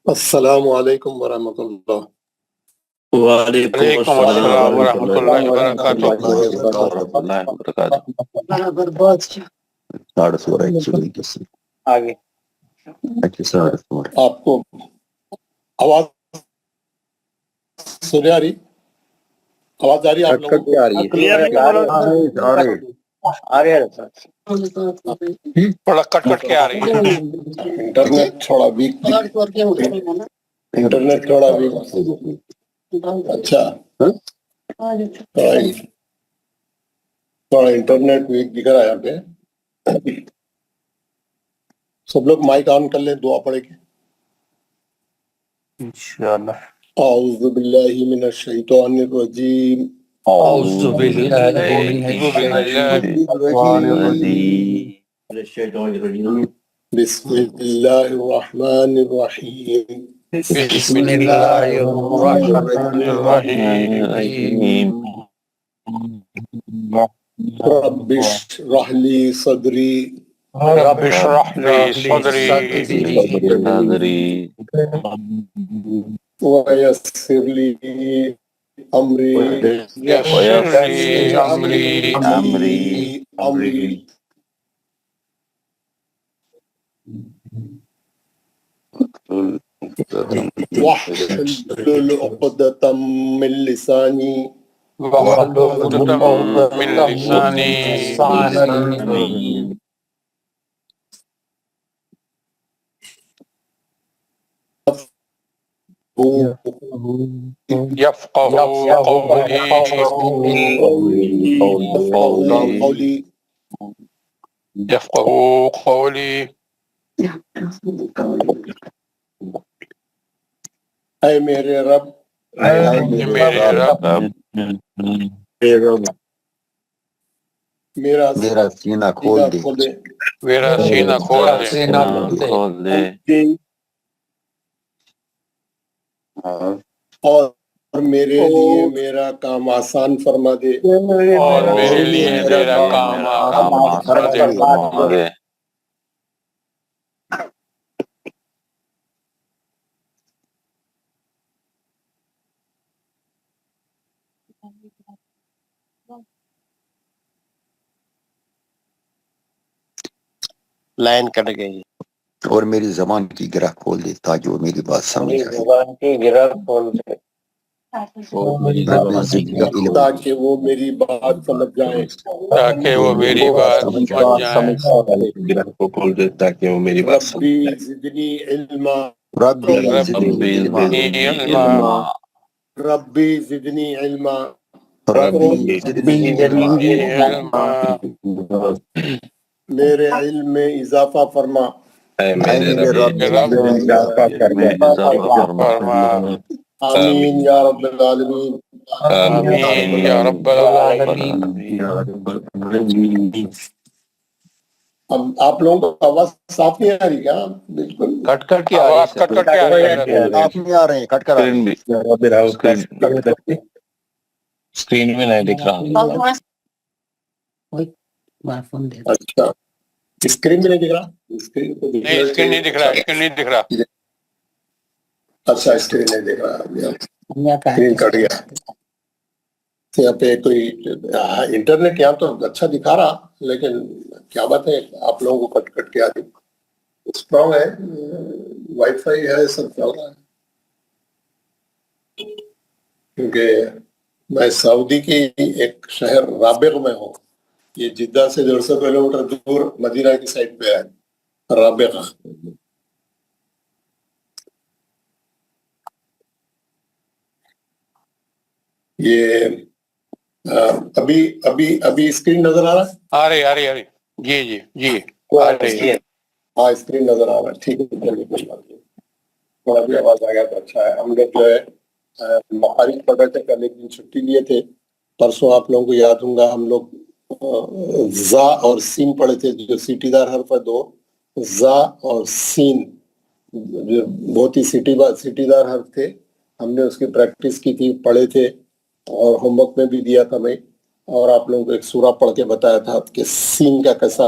السلام علیکم ورحمۃ اللہ۔ وعلیکم وعلیکم السلام السلام ورحمۃ ورحمۃ اللہ اللہ وبرکاتہ۔ وبرکاتہ۔ ساڑھے سورہ ایکچولی آگے ساڑھے سورہ آپ کو آواز سنے آ رہی؟ آواز آ رہی ہے آپ لوگوں کو؟ آ رہی ہے کلیئرلی بولو، آ رہی ہے تھوڑا کٹ کٹ کے آ رہی ہے۔ انٹرنیٹ تھوڑا ویک، انٹرنیٹ تھوڑا ویک۔ اچھا، تھوڑا انٹرنیٹ ویک دکھ رہا ہے یہاں پہ۔ سب لوگ مائک آن کر لیں، دعا پڑھے کے۔ انشاءاللہ۔ اعوذ باللہ من الشیطان الرجیم، اعوذ باللہ من الشیطان الرجیم، بسم اللہ الرحمن الرحیم، بسم اللہ الرحمن الرحیم۔ رب اشرح لی صدری رب اشرح لی صدری ویسر لی امری ویسر لی امری واحلل عقدۃ من لسانی واحلل عقدۃ من لسانی یفقهوا قولی، یفقهوا قولی۔ اے میرے رب، میرے رب، میرا سینہ کھول دے، کھول دے، میرا سینہ کھول دے اور میرے لیے میرا کام آسان فرما دے، اور میرے لیے میرا کام آسان فرما دے۔ لائن کٹ گئی، اور میری زبان کی گرہ کھول دے تاکہ وہ میری بات سمجھ آئے، زبان کی گرہ کھول دے رب زدنی علم، تاکہ وہ میری بات سمجھ جائیں، تاکہ وہ میری بات سمجھ جائیں۔ گرہ کو کھول دے تاکہ وہ میری بات سمجھ ربی جائے۔ زدنی علما، ربی زدنی ربی علما، زدنی علما، ربی زدنی علما، ربی زدنی علما، زدنی علما۔ میرے علم میں اضافہ فرما، اے اے میرے میرے رب رب رب میرے اضافہ فرما۔ فرما۔ آمین یا رب العالمین۔ آمین یا رب العالمین۔ اب آپ لوگوں کو آواز صاف نہیں آ رہی کیا؟ بالکل کٹ کٹ کے آواز کٹ کٹ کے آ رہی ہے۔ آپ نہیں آ رہے ہیں، کٹ کر آ رہے ہیں۔ اسکرین میں نہیں دکھ رہا۔ اچھا، اسکرین میں نہیں دکھ رہا؟ اسکرین پہ نہیں، اسکرین نہیں دکھ رہا، اسکرین نہیں دکھ رہا۔ اچھا، اسکرین نہیں دکھ رہا، اسکرین کٹ گیا۔ یہاں پہ کوئی انٹرنیٹ یہاں تو اچھا دکھا رہا، لیکن کیا بات ہے آپ لوگوں کو کٹ کٹ کے آ رہی۔ اسٹرانگ ہے، وائی فائی ہے، سب چل رہا ہے۔ کیونکہ میں سعودی کی ایک شہر رابغ میں ہوں، یہ جدہ سے 150 کلومیٹر دور مدینہ کی سائڈ پہ ہے رابغ۔ یہ ابھی اسکرین نظر آ رہا ہے؟ آ رہی آ رہی آ رہی، جی جی جی آ رہی ہے۔ ہاں، اسکرین نظر آ رہا ہے، ٹھیک ہے، چلیے کوئی بات نہیں۔ تھوڑا بھی آواز آ گیا تو اچھا ہے۔ ہم لوگ جو ہے مخارج پڑھ رہے تھے، کل ایک دن چھٹی لیے تھے، پرسوں آپ لوگوں کو یاد ہوں گا ہم لوگ زا اور سین پڑھے تھے، جو سیٹی دار حرف ہے دو، زا اور سین، جو بہت ہی سیٹی دار حرف تھے۔ ہم نے اس کی پریکٹس کی تھی، پڑھے تھے، اور ہوم ورک میں بھی دیا تھا میں، اور آپ لوگوں کو ایک سورہ پڑھ کے بتایا تھا کہ سین کا کیسا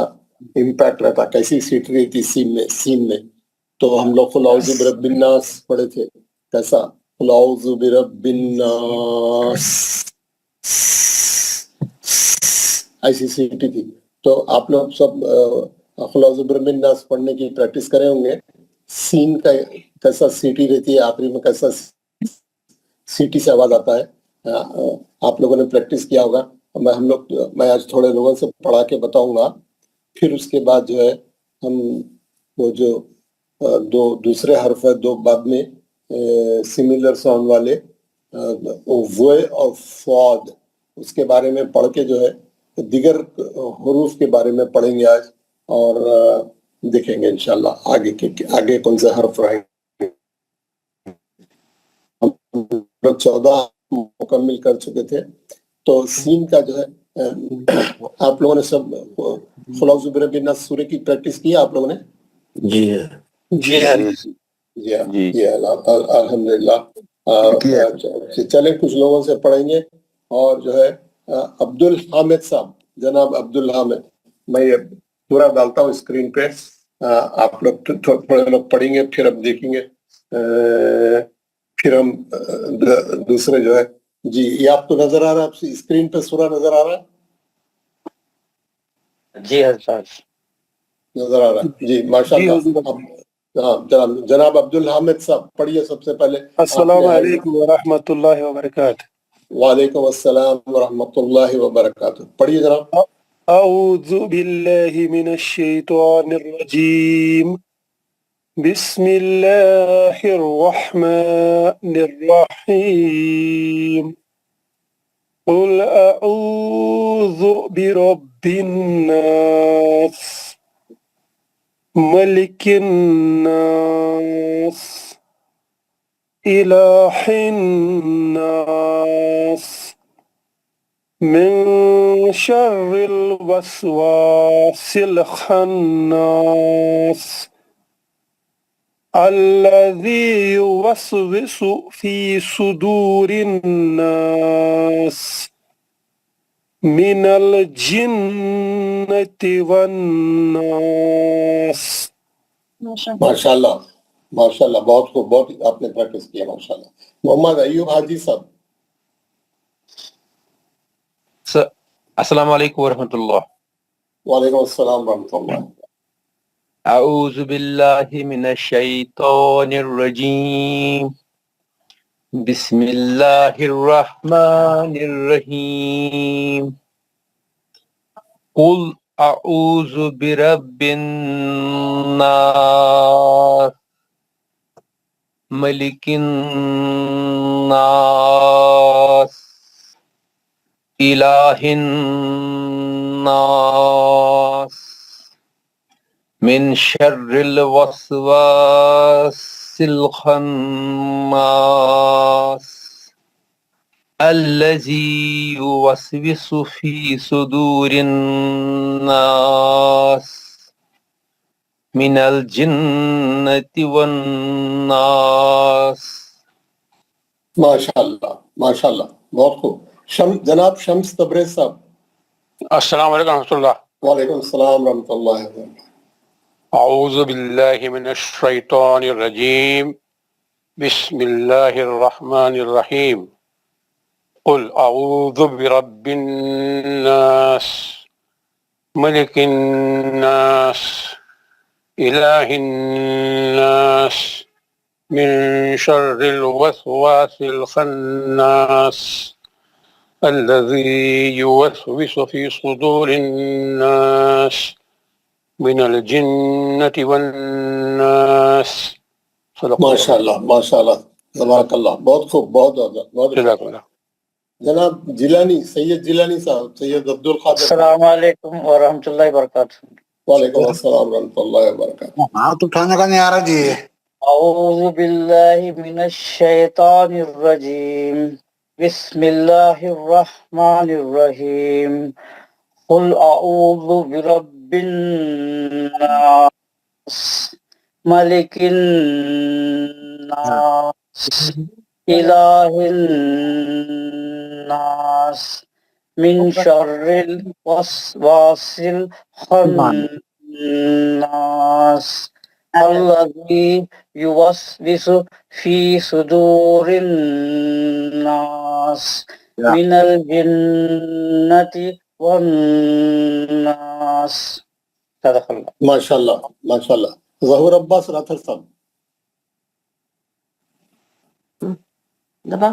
امپیکٹ رہتا، کیسی سیٹ رہی تھی سین میں۔ تو ہم لوگ قل اعوذ برب الناس پڑھے تھے، کیسا؟ قل اعوذ برب الناس، ایسی سیٹی تھی. تو آپ لوگ سب قل اعوذ برب الناس پڑھنے کی پریکٹس کرے ہوں گے. سین کا کیسا سیٹی رہتی ہے، آخری میں کیسا سیٹی سے آواز آتا ہے، آپ لوگوں نے پریکٹس کیا ہوگا. میں آج تھوڑے لوگوں سے پڑھا کے بتاؤں گا، پھر اس کے بعد جو ہے ہم وہ جو دو دوسرے حرف ہے، دو بعد میں سملر ساؤنڈ والے وے اور فاد، اس کے بارے میں پڑھ کے جو ہے دیگر حروف کے بارے میں پڑھیں گے آج، اور دیکھیں گے انشاءاللہ آگے کون سے حرف رہیں گے. ہم لوگ 14 مکمل کر چکے تھے. تو سین کا جو ہے آپ لوگوں نے سب قل اعوذ برب الناس سورہ کی پریکٹس کی آپ لوگوں نے؟ جی جی الحمدللہ. چلے کچھ لوگوں سے پڑھیں گے، اور جو ہے عبد الحامد صاحب، جناب عبد الحامد، میں یہ پورا ڈالتا ہوں اسکرین پہ، آپ لوگ تھوڑے لوگ پڑھیں گے، پھر اب دیکھیں گے، پھر ہم دوسرے جو ہے. جی یہ آپ کو نظر آ رہا ہے، آپ اسکرین پہ سورہ نظر آ رہا ہے؟ جی حضرت نظر آ رہا ہے جی، ماشاءاللہ. ہاں جناب عبد الحامد صاحب پڑھیے سب سے پہلے. السلام علیکم ورحمۃ اللہ وبرکاتہ. وعلیکم السلام ورحمۃ اللہ وبرکاتہ. پڑھیے جناب. اعوذ باللہ من الشیطان الرجیم، بسم اللہ الرحمن الرحیم، قل اعوذ برب الناس، ملک الناس، الہ الناس، من شر الوسواس الخناس، الذي يوسوس في صدور الناس من الجنة والناس. ماشاءاللہ ماشاءاللہ، بہت خوب، بہت آپ نے پریکٹس کیا ماشاءاللہ. محمد ایوب حاجی صاحب. السلام علیکم ورحمۃ اللہ. وعلیکم السلام ورحمۃ اللہ. اعوذ باللہ من الشیطان الرجیم، بسم اللہ الرحمن الرحیم، قل اعوذ برب الناس، ملک الناس، الہ الناس، من شر الوسواس الخناس، الذي يوسوس في صدور الناس من الجنة والناس. ماشاءاللہ ماشاءاللہ، بہت خوب. جناب شمس تبریز صاحب. السلام علیکم ورحمۃ اللہ. وعلیکم السلام ورحمۃ اللہ وبرکاتہ. اعوذ باللہ من الشیطان الرجیم، بسم اللہ الرحمن الرحیم، قل اعوذ برب الناس، ملک الناس، الہ الناس، من شر الوسواس الخناس، الذي يوسوس في صدور الناس من الجنة والناس. ماشاءاللہ ماشاءاللہ، تبارک اللہ، بہت خوب، بہت بہت. جناب جیلانی، سید جیلانی صاحب، سید عبد القادر. السلام علیکم ورحمۃ اللہ وبرکاتہ. وعلیکم السلام ورحمۃ اللہ وبرکاتہ. ہاتھ اٹھانے کا نہیں آ رہا جی. اعوذ باللہ من الشیطان الرجیم، بسم اللہ الرحمن الرحیم، قل اعوذ برب الناس، ملک الناس، الہ الناس، من شر الوسواس الخناس، الذي يوسوس في صدور الناس من الجنة والناس. صدق الله. ماشاءاللہ ماشاءاللہ. ظہور عباس راتھر صاحب. دبا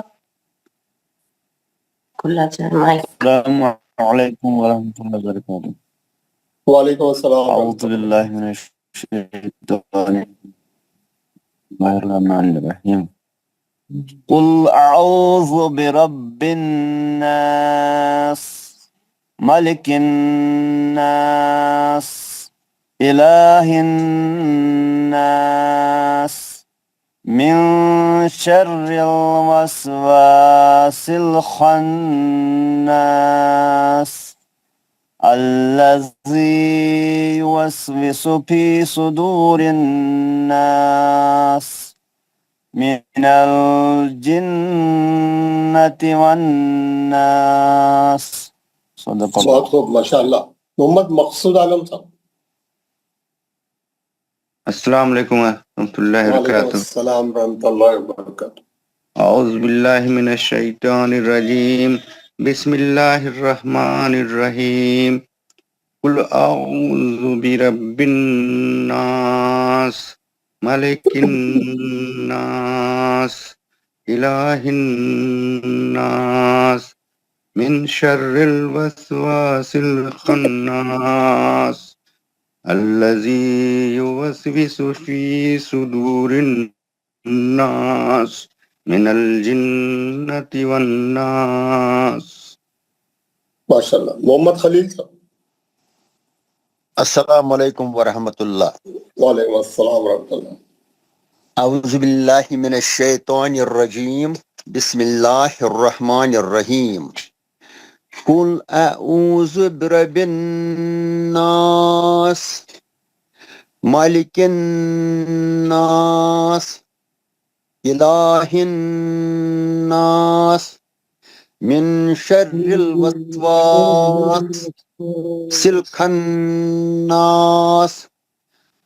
كلها مايك. السلام علیکم ورحمۃ اللہ وبرکاتہ. وعلیکم السلام. اعوذ باللہ من الشیطان الرحمن الرحیم. قل اعوذ برب الناس ملک الناس الہ الناس من شر الوسواس الخناس الذي يوسوس في صدور الناس من الجنة والناس. صدق بہت اللہ. خوب ماشاءاللہ. محمد مقصود عالم صاحب. السلام علیکم ورحمۃ اللہ وعلیکم وبرکاتہ. السلام ورحمۃ اللہ وبرکاتہ. اعوذ باللہ من الشیطان الرجیم. بسم اللہ الرحمن الرحیم. قل اعوذ برب الناس ملک الناس الہ الناس من شر الوسواس الخناس الذي يوسوس في صدور الناس من الجنة والناس. ماشاءاللہ. محمد خلیل صاحب. السلام علیکم ورحمۃ اللہ. وعلیکم السلام ورحمۃ اللہ. اعوذ باللہ من الشیطان الرجیم. بسم اللہ الرحمن الرحیم. قل اعوذ برب الناس مالک الناس الہ الناس من شر الوسواس الخناس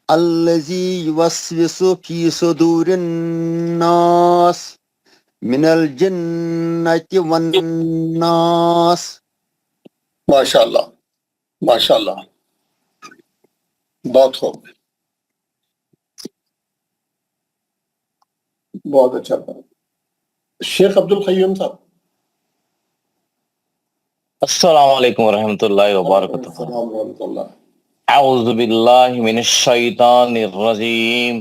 الذي يوسوس في صدور الناس من الجنة والناس. ماشاءاللہ ماشاءاللہ. بہت خوب. بہت اچھا تھا. شیخ عبد القیوم صاحب. السلام علیکم ورحمۃ اللہ وبرکاتہ. السلام ورحمۃ اللہ. اعوذ باللہ من الشیطان الرجیم.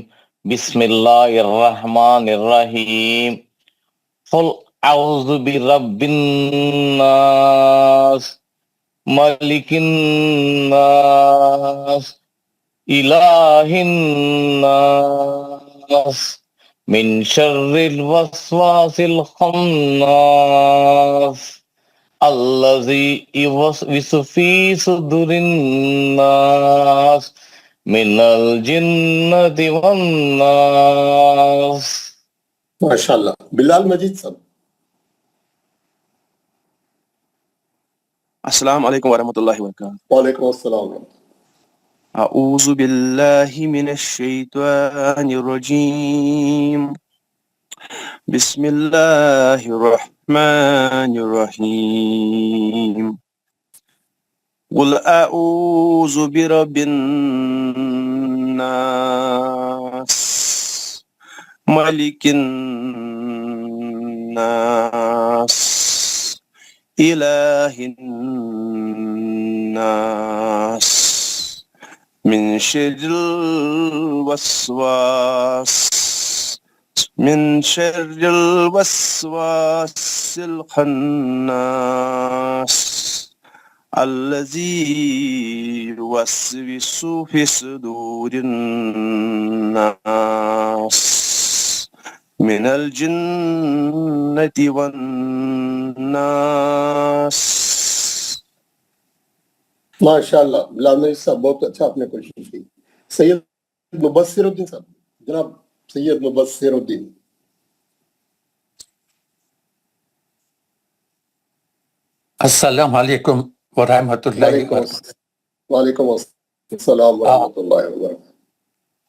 بسم اللہ الرحمن الرحیم. قل اعوذ برب الناس ملک الناس الہ الناس من شر الوسواس الخناس الذي يوسوس في صدور الناس من الجنة والناس. ماشاءاللہ. بلال مجید صاحب. السلام علیکم ورحمۃ اللہ وبرکاتہ. وعلیکم السلام ورحمۃ اللہ. اعوذ باللہ من الشیطان الرجیم. بسم اللہ الرحمن الرحیم. قل اعوذ برب الناس ملک الناس الہ الناس من شر الوسواس الخناس الذي يوسوس في صدور الناس من الجنة والناس. ماشاءاللہ. بلال مجید صاحب بہت اچھا آپ نے کوشش کی. سید مبصر الدین صاحب. جناب سید مبصر الدین. السلام علیکم ورحمۃ اللہ وبرکاتہ. وعلیکم السلام ورحمۃ اللہ وبرکاتہ.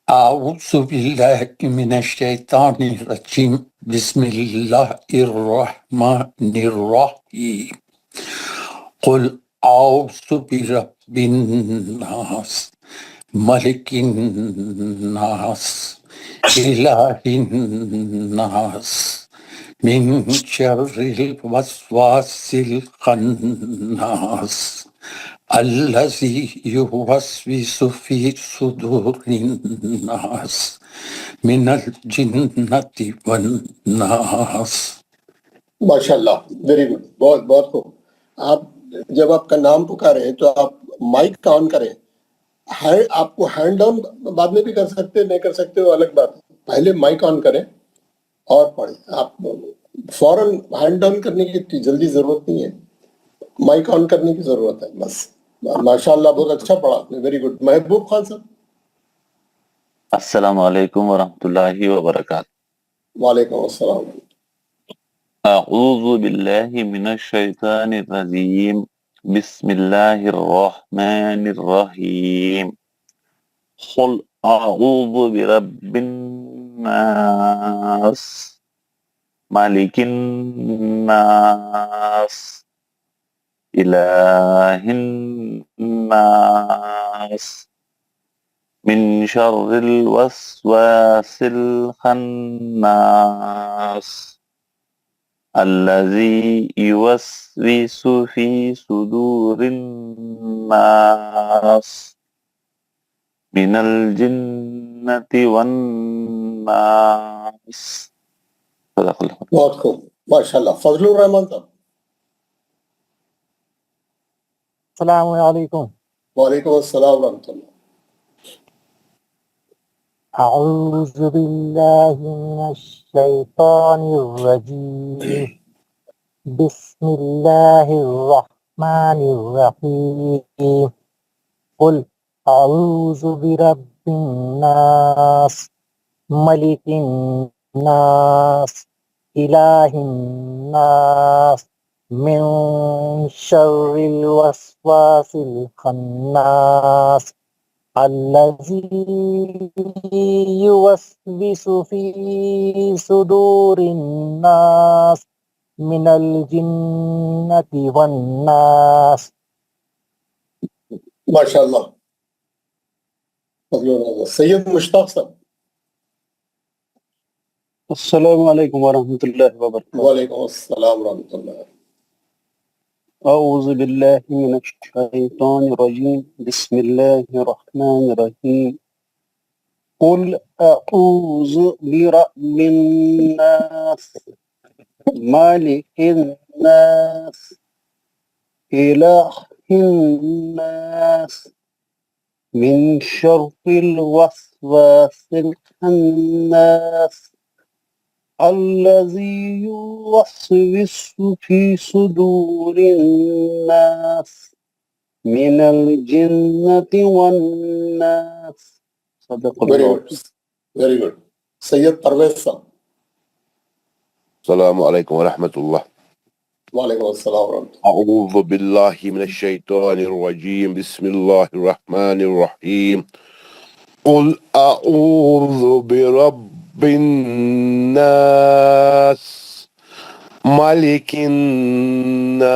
أعوذ بالله من الشيطان الرجيم بسم الله الرحمن الرحيم قل أعوذ برب الناس ملك الناس إله الناس من شر الوسواس الخناس الذي يوسوس في صدور الناس من الجنة والناس. ماشاء اللہ، ویری گڈ، بہت بہت خوب. آپ جب آپ کا نام پکاریں تو آپ مائک آن کریں. آپ کو ہینڈ ڈاؤن بعد میں بھی کر سکتے، نہیں کر سکتے وہ الگ بات. پہلے مائک آن کریں اور پڑھیں. آپ فوراً ہینڈ ڈاؤن کرنے کی جلدی ضرورت نہیں ہے، مائک آن کرنے کی ضرورت ہے بس. ماشاء اللہ، بہت اچھا پڑھا آپ نے، ویری گڈ. محبوب خان صاحب. السلام علیکم ورحمۃ اللہ وبرکاتہ. وعلیکم السلام. اعوذ باللہ من الشیطان الرجیم بسم اللہ الرحمن الرحیم قل اعوذ برب الناس مالک الناس الہ الناس من شر الوسواس الخناس الذي يوسوس في صدور الناس من الجنة والناس. صدق اللہ. بہت خوب، ماشاء اللہ. فضل الرحمان صاحب. السلام علیکم. وعلیکم السلام ورحمۃ اللہ. اعوذ باللہ من الشیطان الرجیم بسم اللہ الرحمن الرحیم قل اعوذ برب الناس ملک الناس الہ الناس من شر الوسواس الخناس الذي يوسوس في صدور الناس من الجنة والناس. ماشاء اللہ. فضل الرحمان. سید مشتاق صاحب. السلام علیکم ورحمۃ اللہ وبرکاتہ. وعلیکم السلام ورحمۃ اللہ. اعوذ باللہ من الشیطان الرجیم بسم اللہ الرحمن الرحیم قل اعوذ برب الناس مالک الناس الہ الناس من شر الوسواس الخناس الذي يوسوس في صدور الناس من الجنة والناس. صدق ویری اللہ. Good, very good. Syed Parvez صاحب. السلام علیکم ورحمۃ اللہ. وعلیکم السلام ورحمۃ اللہ. اعوذ باللہ من الشیطان الرجیم بسم اللہ الرحمن الرحیم قل اعوذ برب الناس ملک الناس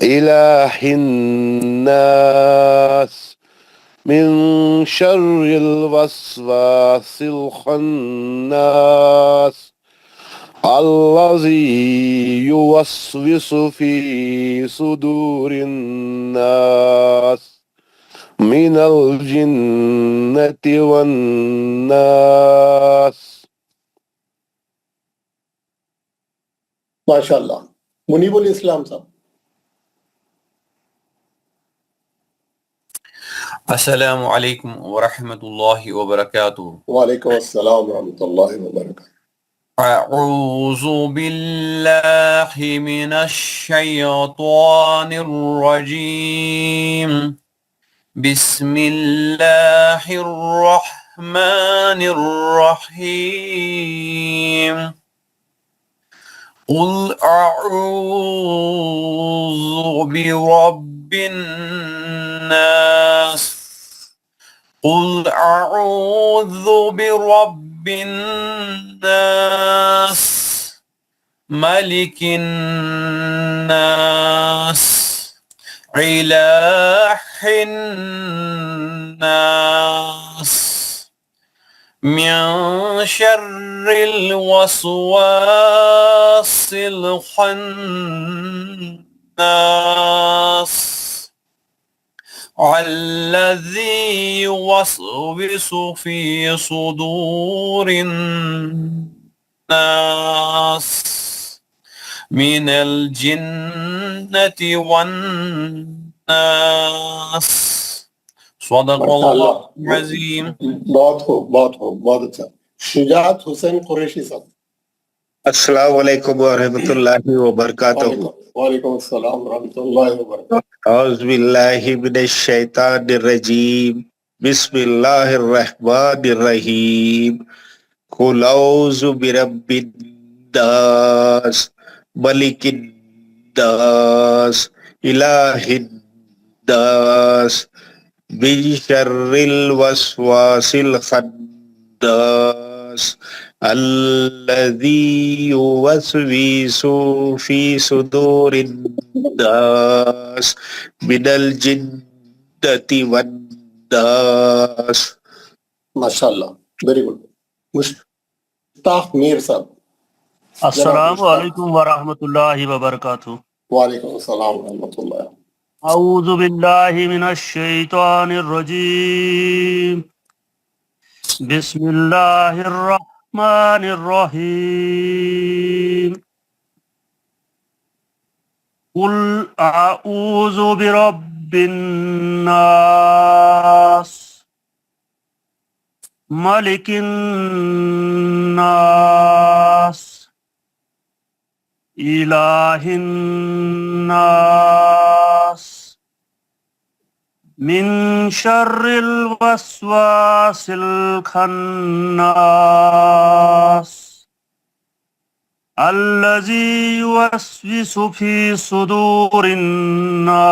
الہ الناس من شر الوسواس الخناس الذي يوسوس في صدور الناس من الجنة والناس. ماشاء اللہ. منیب الاسلام صاحب. السلام علیکم ورحمۃ اللہ وبرکاتہ. وعلیکم السلام ورحمۃ اللہ وبرکاتہ. اعوذ باللہ من الشیطان الرجیم بسم اللہ الرحمن الرحیم قل اعوذ برب الناس قل أعوذ برب الناس ملك الناس إله الناس من شر الوسواس الخناس الذي يوسوس في صدور الناس من الجنة والناس صدق الله العظيم. بہت خوب، بہت خوب، بہت اچھا. شجاعت حسین قریشی صاحب. السلام علیکم ورحمۃ اللہ وبرکاتہ. وعلیکم السلام ورحمۃ اللہ وبرکاتہ. اعوذ باللہ من الشیطان الرجیم بسم اللہ الرحمن الرحیم. قل اعوذ برب الناس ملک الناس الہ الناس من شر الوسواس الخناس الذي يوسوس في صدور الناس من الجنة والناس. ماشاء اللہ، ویری گڈ. مشتاق میر صاحب. السلام علیکم ورحمۃ اللہ وبرکاتہ. وعلیکم السلام ورحمۃ اللہ. اعوذ باللہ من الشیطان الرجیم بسم اللہ الرحمن الرحیم. قل اعوذ برب الناس ملک الناس الہ الناس من شر الوسواس الخناس الذي يوسوس في صدور الناس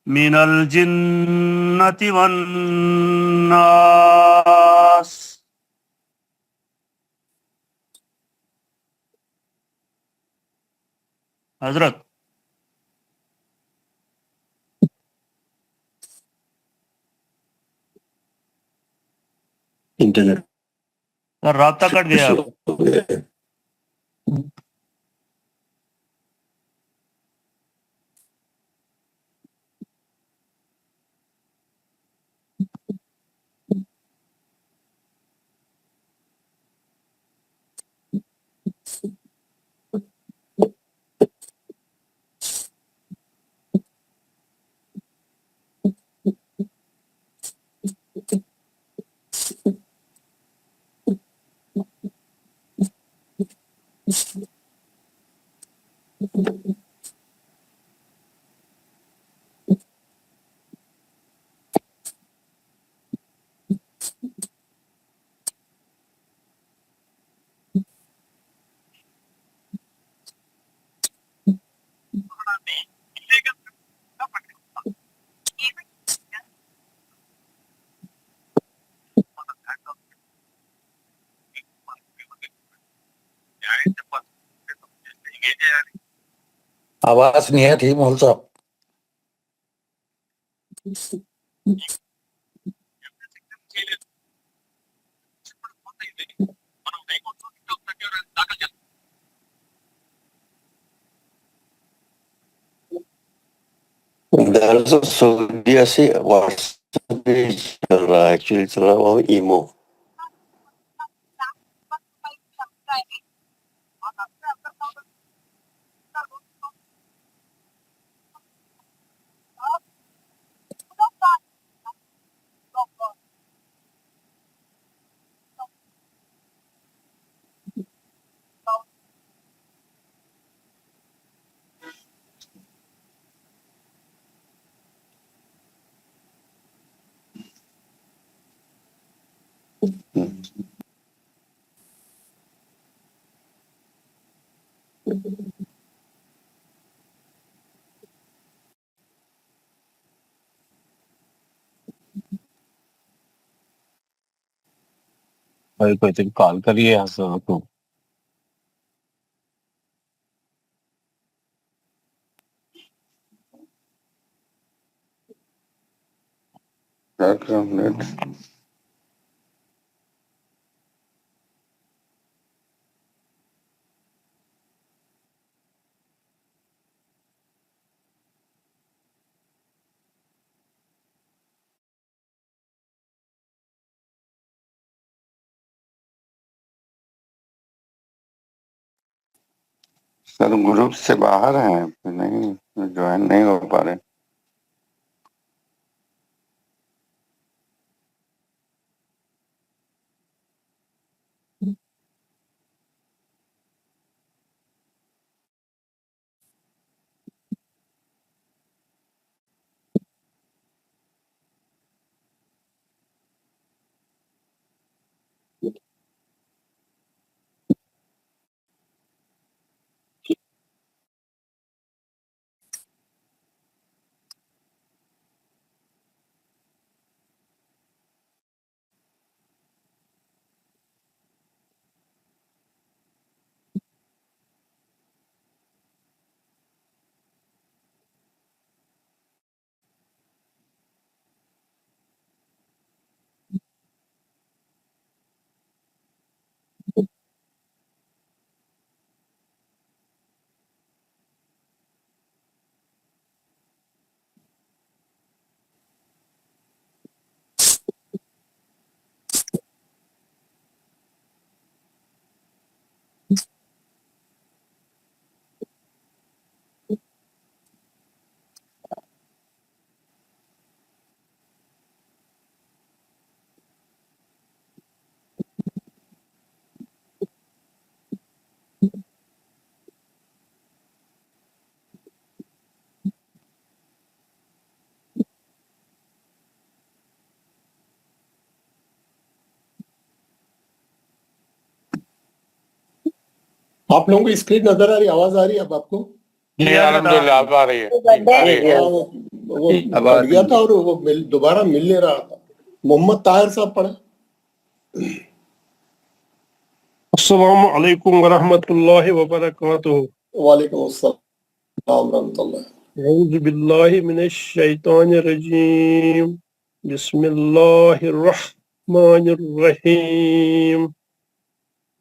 من الجنة والناس. حضرت انٹرنیٹ سر رابطہ کٹ گیا. آواز نہیں آتی مول صاحب. درس سعودیہ سے واٹس ایپ پہ چل رہا ہے، ایکچولی چل رہا ہے وہ ایمو. کوئی کال کریے حضرت کو. سر گروپ سے باہر ہیں, نہیں جوائن نہیں ہو پا رہے. آپ لوگوں کو اسکرین نظر آ رہی, آواز آ رہی ہے اب آپ کو؟ جی الحمدللہ اب آ رہی ہے. وہ کٹ گیا تھا اور وہ دوبارہ مل نہیں رہا تھا. محمد طاہر صاحب پڑھیں. السلام علیکم ورحمۃ اللہ وبرکاتہ. وعلیکم السلام ورحمۃ اللہ. اعوذ باللہ من الشیطان الرجیم. بسم اللہ الرحمن الرحیم.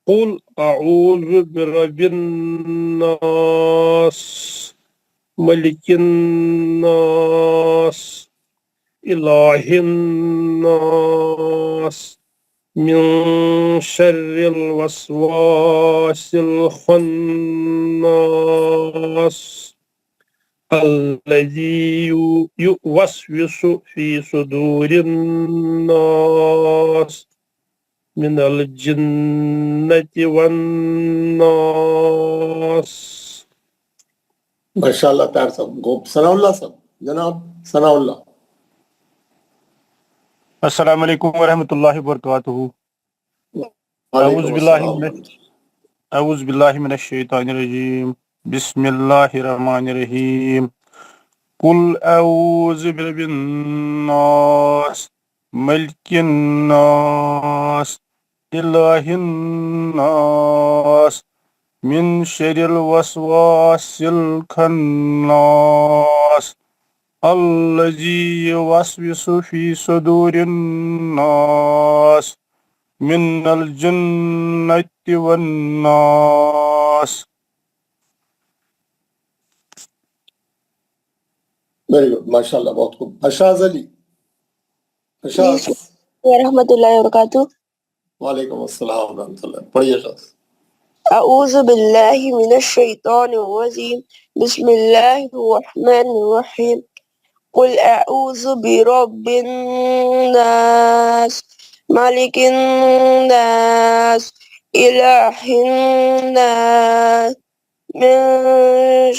قل اعوذ برب الناس ملک الناس الہ الناس من شر الوسواس الخناس الذي يوسوس في صدور الناس من الجنة والناس. ماشاء اللہ طاہر صاحب. ثناء اللہ صاحب, جناب ثناء اللہ. السلام علیکم ورحمۃ اللہ وبرکاتہ. اعوذ باللہ من الشیطان الرجیم. بسم اللہ الرحمن الرحیم. قل اعوذ برب الناس ملک الناس الہ الناس من شر الوسواس الخناس الذي يوسوس في صدور الناس من الجنة والناس. ویری گڈ, ماشاء اللہ, بہت خوب. اشاز علی. اشاز. ورحمۃ اللہ وبرکاتہ. وعلیکم السلام ورحمۃ اللہ. پڑھیے اشاز. اعوذ باللہ من الشیطان الرجیم. بسم اللہ الرحمن الرحیم. قل اعوذ برب الناس ملک الناس الہ الناس من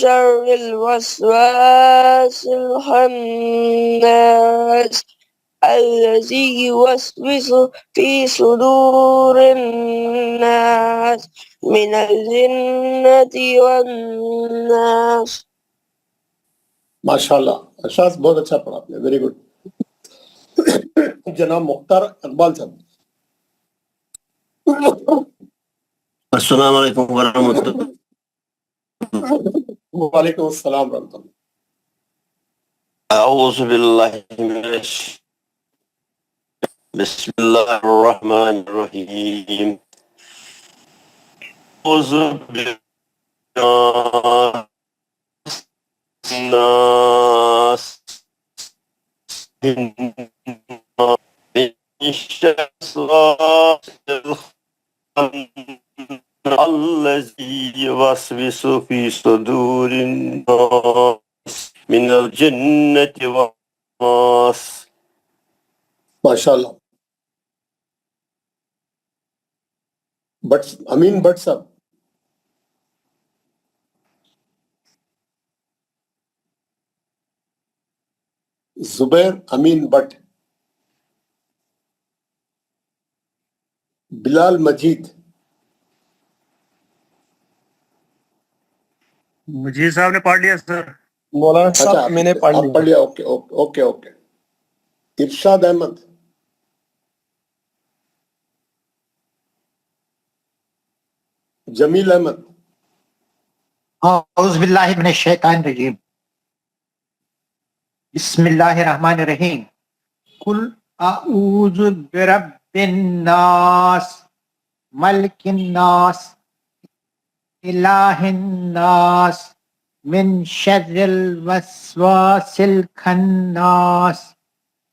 شر الوسواس الخناس الذي يوسوس في صدور الناس من الجنة والناس. ماشاء اللہ اشاز, بہت اچھا پڑھا آپ نے. Very good. جناب مختار اقبال صاحب. السلام علیکم ورحمۃ اللہ. وعلیکم السلام ورحمۃ اللہ. اعوذ باللہ من بسم اللہ الرحمن الرحیم. اعوذ بالناس من شر الذی یوسوس فی صدور الناس من الجنة والناس. ماشاء اللہ. بٹ امین بٹ صاحب زبیر امین بٹ بلال مجید مجید صاحب نے پڑھ لیا سر. مولانا اچھا صاحب میں نے پڑھ آپ پڑھ لیا. Okay okay okay. Irshad Ahmed Jamil Ahmed اعوذ باللہ من الشیطان الرجیم. بسم اللہ الرحمن الرحیم. قل اعوذ برب الناس ملک الناس الہ الناس من شر الوسواس الخناس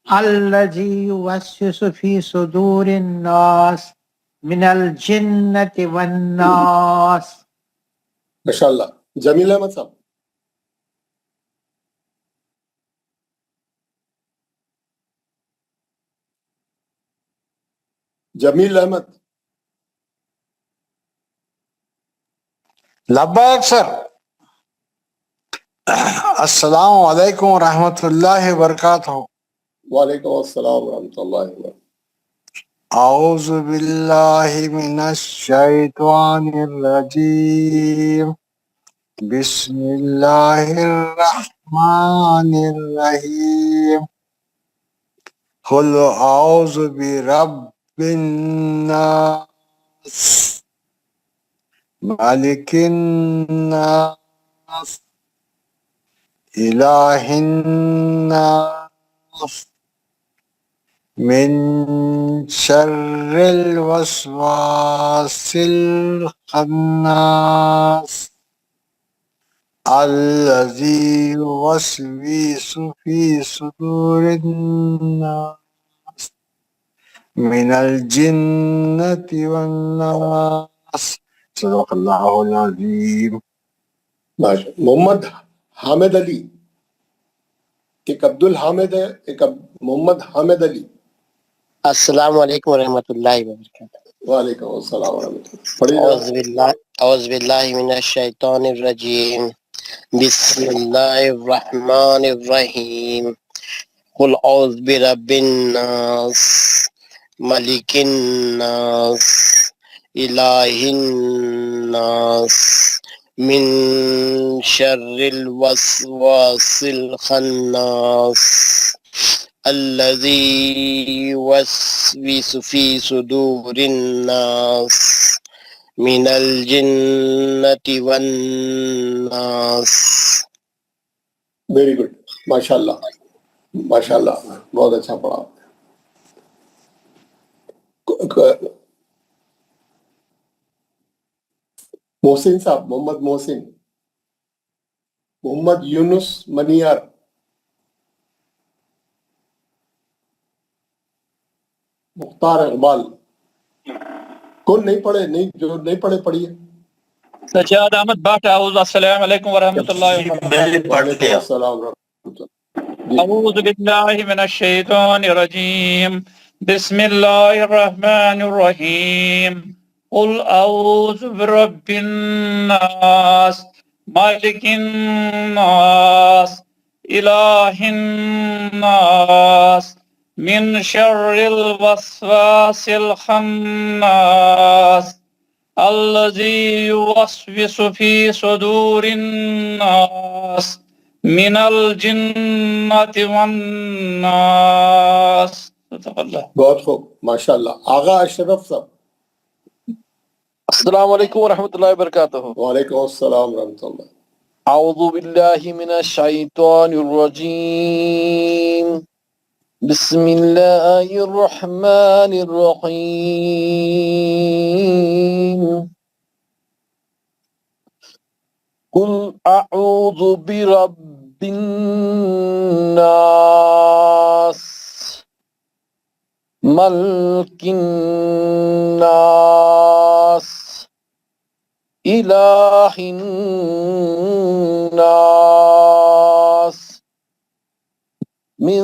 الذی یوسوس فی صدور الناس من الجنۃ والناس. ماشاء اللہ. جمیل احمد صاحب جمیل احمد لبیک سر. السلام علیکم ورحمۃ اللہ وبرکاتہ. وعلیکم السلام ورحمۃ اللہ وبرکاتہ. اعوذ باللہ من الشیطان الرجیم. بسم اللہ الرحمن الرحیم. قل اعوذ برب الناس مالک الناس الہ الناس من شر الوسواس الخناس الذی یوسوس فی صدور الناس من الجنة والناس. صدق اللہ العظیم. محمد حامد علی. ایک عبد الحامد ہے, ایک محمد حامد علی. السلام علیکم ورحمۃ اللہ وبرکاتہ. وعلیکم السلام ورحمۃ اللہ. اعوذ باللہ من الشیطان الرجیم. بسم اللہ الرحمن الرحیم. قل اعوذ برب الناس ملک الناس الہ الناس من شر الوسواس الخناس الذی یوسوس فی صدور الناس من الجنة والناس. Very good. ماشاء اللہ ماشاء اللہ, بہت اچھا پڑھا. محسن صاحب, محمد محسن, محمد یونس منیار, مختار اقبال. کون نہیں پڑھے؟ نہیں, جو نہیں پڑھے پڑھیے. سجاد احمد بٹ. السلام علیکم ورحمۃ اللہ وبرکاتہ. وعلیکم السلام ورحمۃ اللہ. اعوذ باللہ من الشیطان الرجیم. بسم اللہ الرحمن الرحیم. قل اعوذ برب الناس مالک الناس الہ الناس من شر الوسواس الخناس الذی یوسوس فی صدور الناس من الجنة والناس. بہت خوب, ماشاء اللہ. آغا اشرف صاحب. السلام علیکم ورحمۃ اللہ وبرکاتہ. وعلیکم السلام ورحمۃ اللہ. اعوذ باللہ من الشیطان الرجیم. بسم اللہ الرحمن الرحیم. قل اعوذ برب الناس ملک الناس الہ الناس من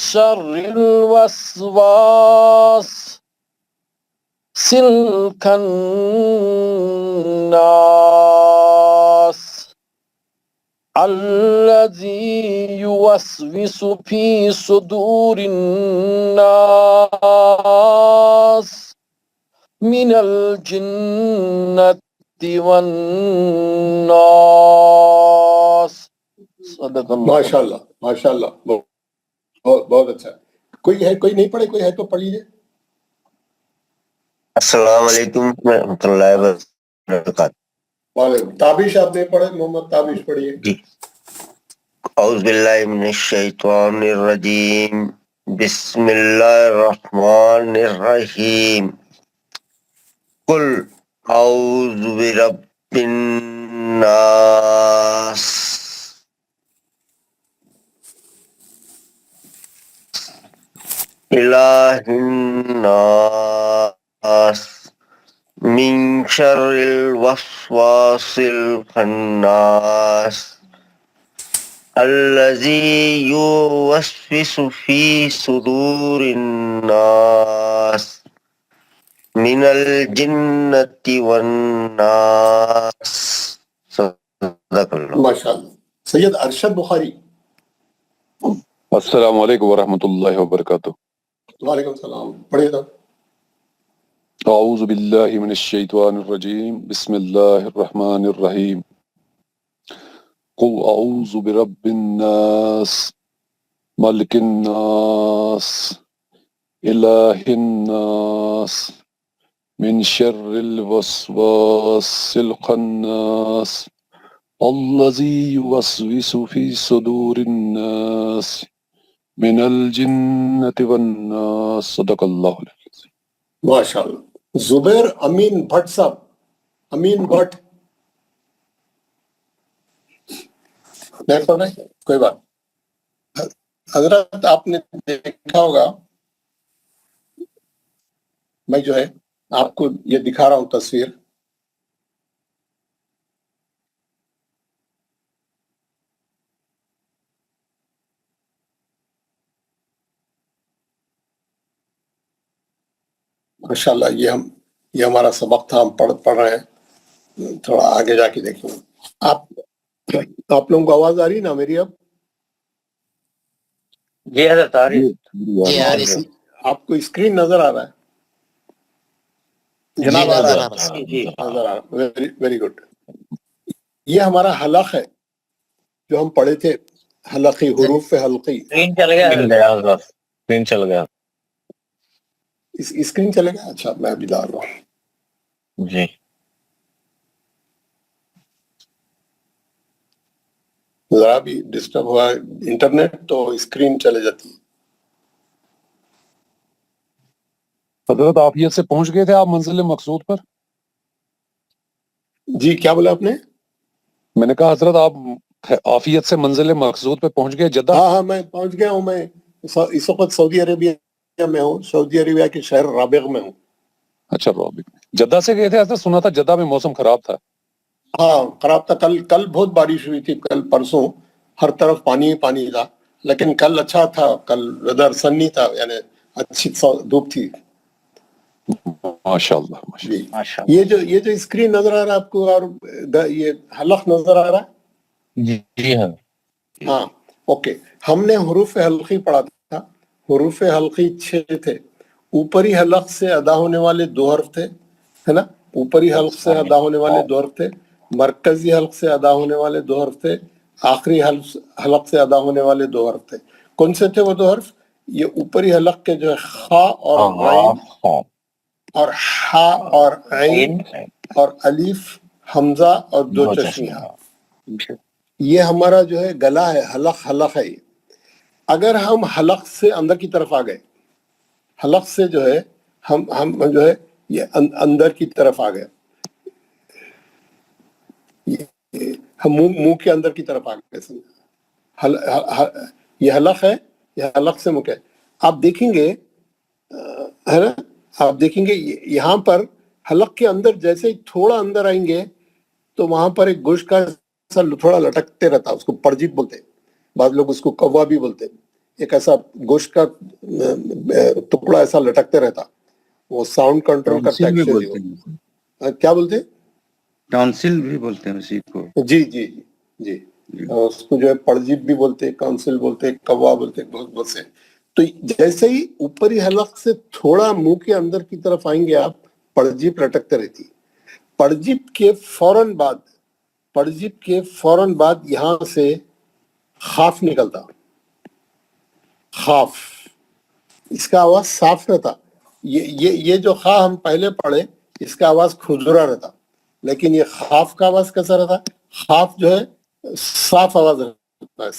شر الوسواس الخناس الذي يوسوس في صدور الناس من الجنة والناس. صدق اللہ. ماشاء اللہ ماشاء اللہ، بہت اچھا. کوئی نہیں پڑھے؟ کوئی ہے تو پڑھ لیجیے. السلام علیکم ورحمۃ اللہ وبرکاتہ. وعلیکم. تابش آپ نے پڑھے؟ محمد تابش پڑھیے. جی. اعوذ باللہ من الشیطان الرجیم. بسم اللہ الرحمن الرحیم. قل اعوذ برب الناس الہ الناس من شر الوسواس الخناس الذي يوسوس في صدور الناس من الجنة والناس. صدق اللہ. ماشاء اللہ. سید ارشد بخاری. السلام علیکم ورحمۃ اللہ وبرکاتہ. وعلیکم السلام. پڑھیے تو. اعوذ باللہ من الشیطان الرجیم. بسم اللہ الرحمن الرحیم. قل اعوذ برب الناس ملک الناس الہ الناس من شر الوسواس الخناس الذي يوسوس في صدور الناس من الجنة والناس. صدق اللہ. ماشاء اللہ. زبیر امین بھٹ صاحب. امین بھٹ نہیں پڑھ رہے؟ کوئی بات. حضرت آپ نے دیکھا ہوگا، میں جو ہے آپ کو یہ دکھا رہا ہوں تصویر. ماشاءاللہ یہ ہمارا سبق تھا، ہم پڑھ رہے ہیں. تھوڑا آگے جا کے دیکھیں. آپ لوگوں کو آواز آ رہی ہے نا میری؟ اب جی حضرت آ رہی. آپ کو اسکرین نظر آ رہا ہے جناب؟ آ رہا ہے. نظر آ رہا. Very good. یہ ہمارا حلق ہے جو ہم پڑھے تھے، حلقی، حروف حلقی. اسکرین چل گیا. اسکرین چلے گا. اچھا میں ابھی لا رہا ہوں. جی. ذرا بھی ڈسٹرب ہوا انٹرنیٹ تو اسکرین چلے جاتی ہے. حضرت عافیت سے پہنچ گئے تھے آپ منزل مقصود پر؟ جی کیا بولا آپ نے؟ میں نے کہا حضرت آپ عافیت سے منزل مقصود پہ پہنچ گئے جدہ؟ ہاں میں پہنچ گیا ہوں. میں اس وقت سعودی عربیہ میں ہوں، سعودی عربیہ کے شہر رابغ میں ہوں. اچھا رابغ. جدہ سے گئے تھے حضرت؟ سنا تھا جدہ میں موسم خراب تھا. ہاں خراب تھا. کل بہت بارش ہوئی تھی. کل پرسوں ہر طرف پانی ہی پانی تھا، لیکن کل اچھا تھا. کل ویدر سنی تھا، یعنی اچھی دھوپ تھی. ماشاء اللہ. یہ جو اسکرین نظر آ رہا ہے آپ کو، اور یہ حلق نظر آ رہا ہے؟ جی ہاں. ہاں اوکے. ہم نے حروف حلقی پڑھا تھا. حروف حلقی 6 تھے. اوپری حلق سے ادا ہونے والے 2 حرف تھے، ہے نا؟ اوپری حلق سے ادا ہونے والے 2 حرف تھے. مرکزی حلق سے ادا ہونے والے 2 حرف تھے. آخری حلق سے ادا ہونے والے 2 حرف تھے. کون سے تھے وہ 2 حرف؟ یہ اوپری حلق کے جو ہے خا اور غین، اور ہا اور عین اور الف حمزہ اور دو چشمیاں، یہ ہمارا جو ہے گلا ہے، حلق ہے یہ۔ اگر ہم حلق سے اندر کی طرف آ گئے، حلق سے جو ہے ہم جو ہے یہ اندر کی طرف آ گئے، ہم منہ کے اندر کی طرف آ گئے، یہ حلق ہے، یہ حلق سے منہ ہے۔ آپ دیکھیں گے ہے نا، آپ دیکھیں گے یہاں پر حلق کے اندر جیسے ہی تھوڑا اندر آئیں گے تو وہاں پر ایک گوشت کا تھوڑا لٹکتے رہتا، اس کو پرجیت بولتے ہیں، بعض لوگ اس کو کوا بھی بولتے ہیں، ایک ایسا گوشت کا ٹکڑا ایسا لٹکتے رہتا، وہ ساؤنڈ کنٹرول کرتا ہے۔ کیا بولتے ہیں؟ ٹانسل بھی بولتے ہیں اسی کو۔ جی جی جی جی، اس کو جو ہے پرجیت بھی بولتے ہیں، کانسل بولتے ہیں، کوا بولتے ہیں، بہت سے۔ تو جیسے ہی اوپری حلق سے تھوڑا منہ کے اندر کی طرف آئیں گے آپ، پرجیپ لٹکتے رہتی۔ پرجیپ کے فوراً بعد یہاں سے خاف نکلتا، خاف، اس کا آواز صاف رہتا۔ یہ جو خا ہم پہلے پڑھے اس کا آواز کھردرا رہتا، لیکن یہ خاف کا آواز کیسا رہتا؟ خاف جو ہے صاف آواز رہتا ہے،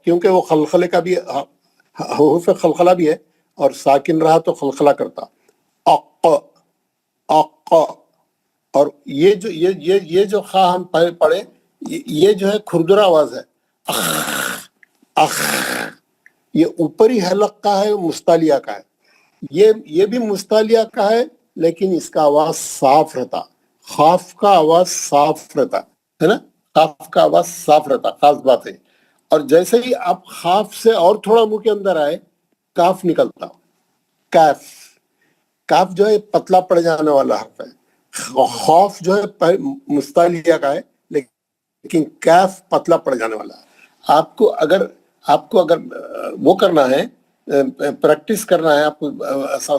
کیونکہ وہ خلخلے کا بھی حروف خلخلہ بھی ہے، اور ساکن رہا تو خلخلہ کرتا، اور یہ جو خا ہم پڑھے یہ جو ہے کھردرا آواز ہے، یہ اوپری حلق کا ہے، مستعلیہ کا ہے، یہ بھی مستعلیہ کا ہے، لیکن اس کا آواز صاف رہتا، خاف کا آواز صاف رہتا ہے نا، خاف کا آواز صاف رہتا، خاص بات ہے۔ اور جیسے ہی آپ خاف سے اور تھوڑا منہ کے اندر آئے، کاف نکلتا، کاف جو ہے پتلا پڑ جانے والا حرف ہے، خوف جو ہے مستعلیہ کا ہے، لیکن کاف پتلا پڑ جانے والا ہے۔ آپ کو اگر وہ کرنا ہے، پریکٹس کرنا ہے، آپ کو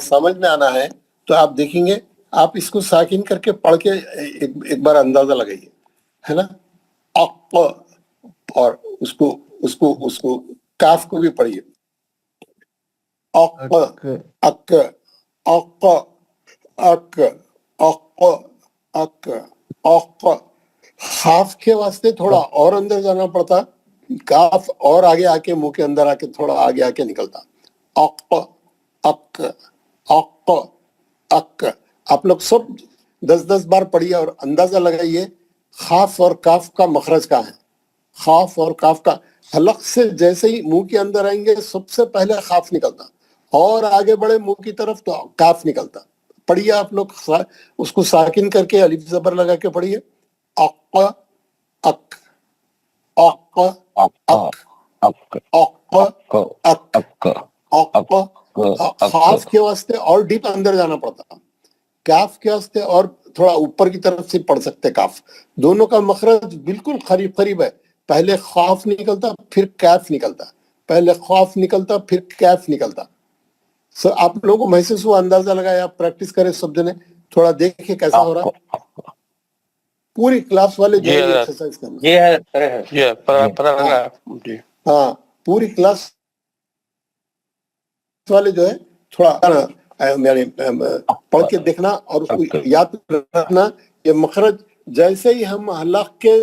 سمجھ میں آنا ہے، تو آپ دیکھیں گے، آپ اس کو ساکن کر کے پڑھ کے ایک بار اندازہ لگائیے، ہے نا، اور اس کو کاف کو بھی پڑھیے، خاف کے واسطے تھوڑا اور اندر جانا پڑتا، کاف اور آگے آ کے منہ کے اندر آ کے تھوڑا آگے آ کے نکلتا، آپ لوگ سب 10 بار پڑھیے اور اندازہ لگائیے خاف اور کاف کا مخرج کہاں ہے۔ خاف اور کاف کا حلق سے جیسے ہی منہ کے اندر آئیں گے سب سے پہلے خاف نکلتا، اور آگے بڑھے منہ کی طرف تو کاف نکلتا۔ پڑھیے آپ لوگ، اس کو ساکن کر کے الف زبر لگا کے پڑھیے، خاف کے واسطے اور ڈیپ اندر جانا پڑتا، کاف کے واسطے اور تھوڑا اوپر کی طرف سے پڑھ سکتے۔ کاف دونوں کا مخرج بالکل قریب ہے، پہلے خاف نکلتا پھر کاف نکلتا، پہلے خاف نکلتا پھر کاف نکلتا۔ آپ لوگوں کو محسوس ہوا، اندازہ لگایا، آپ پریکٹس کریں سب جنے، تھوڑا دیکھیں کیسا ہو رہا۔ پوری کلاس والے جو ہے ایکسرسائز کرنا، ہاں پوری کلاس والے جو ہے تھوڑا پڑھ کے دیکھنا اور اس کو یاد رکھنا۔ یہ مخرج جیسے ہی ہم حلق کے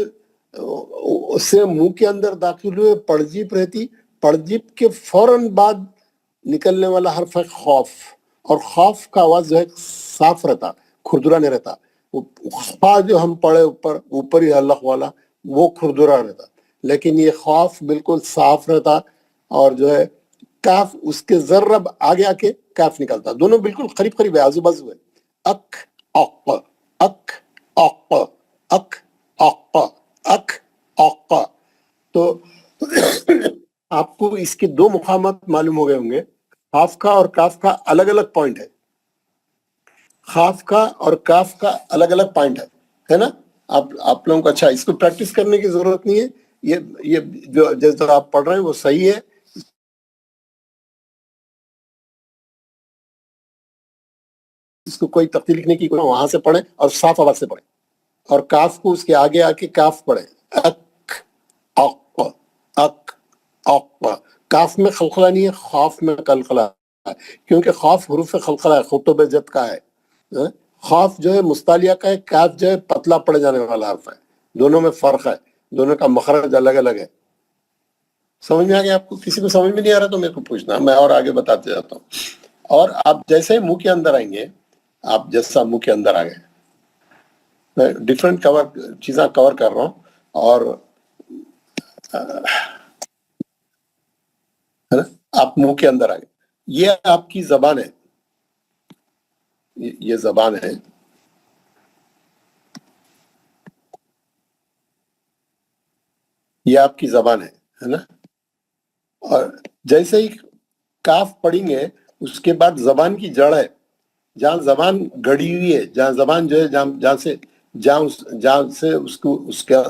سے منہ کے اندر داخل ہوئے پڑجیپ رہتی، پڑجیپ کے فوراً بعد نکلنے والا حرف ہے خوف، اور خوف کا آواز جو ہے صاف رہتا، کھردرا نہیں رہتا۔ خا جو ہم پڑھے اوپری حلق والا وہ کھردرا رہتا، لیکن یہ خوف بالکل صاف رہتا، اور جو ہے کاف اس کے ذرب آگے آ کے کاف نکلتا، دونوں بالکل قریب ہے، آزو بازو ہے۔ اک اق اک اق اک اق اک اق۔ تو آپ کو اس کے 2 مقامات معلوم ہو گئے ہوں گے، خاف کا اور کاف کا الگ الگ پوائنٹ ہے، خاف کا اور کاف کا الگ الگ پوائنٹ ہے نا۔ آپ لوگوں کو اچھا اس کو پریکٹس کرنے کی ضرورت نہیں ہے، یہ جو جیسا آپ پڑھ رہے ہیں وہ صحیح ہے، اس کو کوئی تبدیل لکھنے کی کوئی، وہاں سے پڑھیں اور صاف آواز سے پڑھیں، اور کاف کو اس کے آگے آ کے کاف پڑھیں، اک اق اک اق۔ کاف میں خلخلہ نہیں ہے، خاف میں قلقلہ ہے کیونکہ خوف حروف خلقلہ ہے، خطب جد کا ہے. خوف جو ہے مستعلیہ کا ہے، کاف جو ہے پتلا پڑ جانے والا حرف ہے. دونوں میں فرق ہے، دونوں کا مخرج الگ الگ ہے. سمجھ میں آ گیا آپ کو؟ کسی کو سمجھ میں نہیں آ رہا تو میرے کو پوچھنا، میں اور آگے بتاتے جاتا ہوں. اور آپ جیسے ہی منہ کے اندر آئیں گے، آپ جیسا منہ کے اندر آ گئے، میں ڈفرینٹ چیزاں کور کر رہا ہوں. اور آپ منہ کے اندر آ گئے، یہ آپ کی زبان ہے، یہ زبان ہے. یہ آپ کی زبان ہے نا. اور جیسے ہی کاف پڑھیں گے اس کے بعد زبان کی جڑ ہے، جہاں زبان گڑی ہوئی ہے، جہاں زبان جو ہے جہاں سے اس کا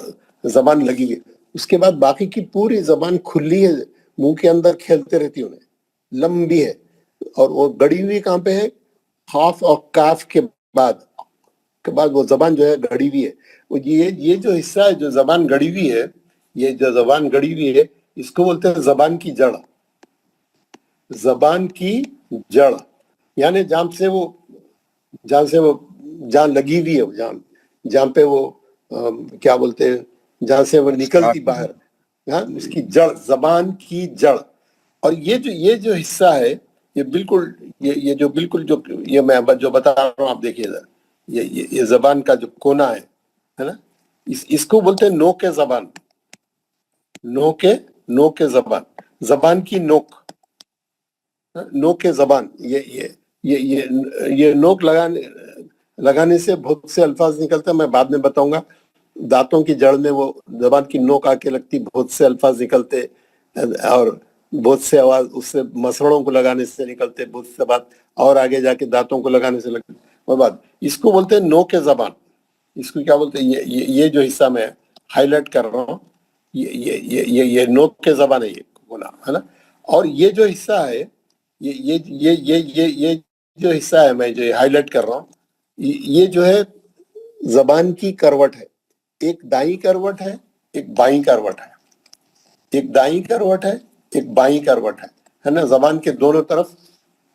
زبان لگی ہے، اس کے بعد باقی کی پوری زبان کھلی ہے، منہ کے اندر کھیلتے رہتی انہیں، لمبی ہے. اور وہ گڑی ہوئی کہاں پہ ہے؟ خاف اور کاف کے بعد وہ زبان جو ہے گڑی ہوئی ہے. یہ جو حصہ ہے جو زبان گڑی ہوئی ہے، یہ جو زبان گڑی ہوئی ہے، اس کو بولتے ہیں زبان کی جڑ. زبان کی جڑ یعنی جہاں لگی ہوئی ہے، جہاں پہ وہ کیا بولتے ہیں، جہاں سے وہ نکلتی باہر، اس کی جڑ، زبان کی جڑ. اور یہ جو حصہ ہے، یہ بالکل یہ میں جو بتا رہا ہوں آپ دیکھیے ذرا، یہ زبان کا جو کونا ہے نا، اس کو بولتے ہیں نوک زبان. نوک زبان، زبان کی نوک زبان. یہ نوک لگانے سے بہت سے الفاظ نکلتے ہیں، میں بعد میں بتاؤں گا. دانتوں کی جڑ میں وہ زبان کی نوک آ کے لگتی، بہت سے الفاظ نکلتے، اور بہت سے آواز اس سے مسڑوں کو لگانے سے نکلتے، بہت سے بات اور آگے جا کے دانتوں کو لگانے سے لگتے. وہ بات اس کو بولتے ہیں نوک زبان. اس کو کیا بولتے ہیں؟ یہ جو حصہ میں ہائی لائٹ کر رہا ہوں، یہ نوک کے زبان ہے، یہ بولا ہے نا. اور یہ جو حصہ ہے، یہ جو حصہ ہے میں جو ہائی لائٹ کر رہا ہوں، یہ جو ہے زبان کی کروٹ ہے. ایک دائیں کروٹ ہے، ایک بائیں کروٹ ہے. ایک دائیں کروٹ ہے، ایک بائیں کروٹ ہے نا. زبان کے دونوں طرف،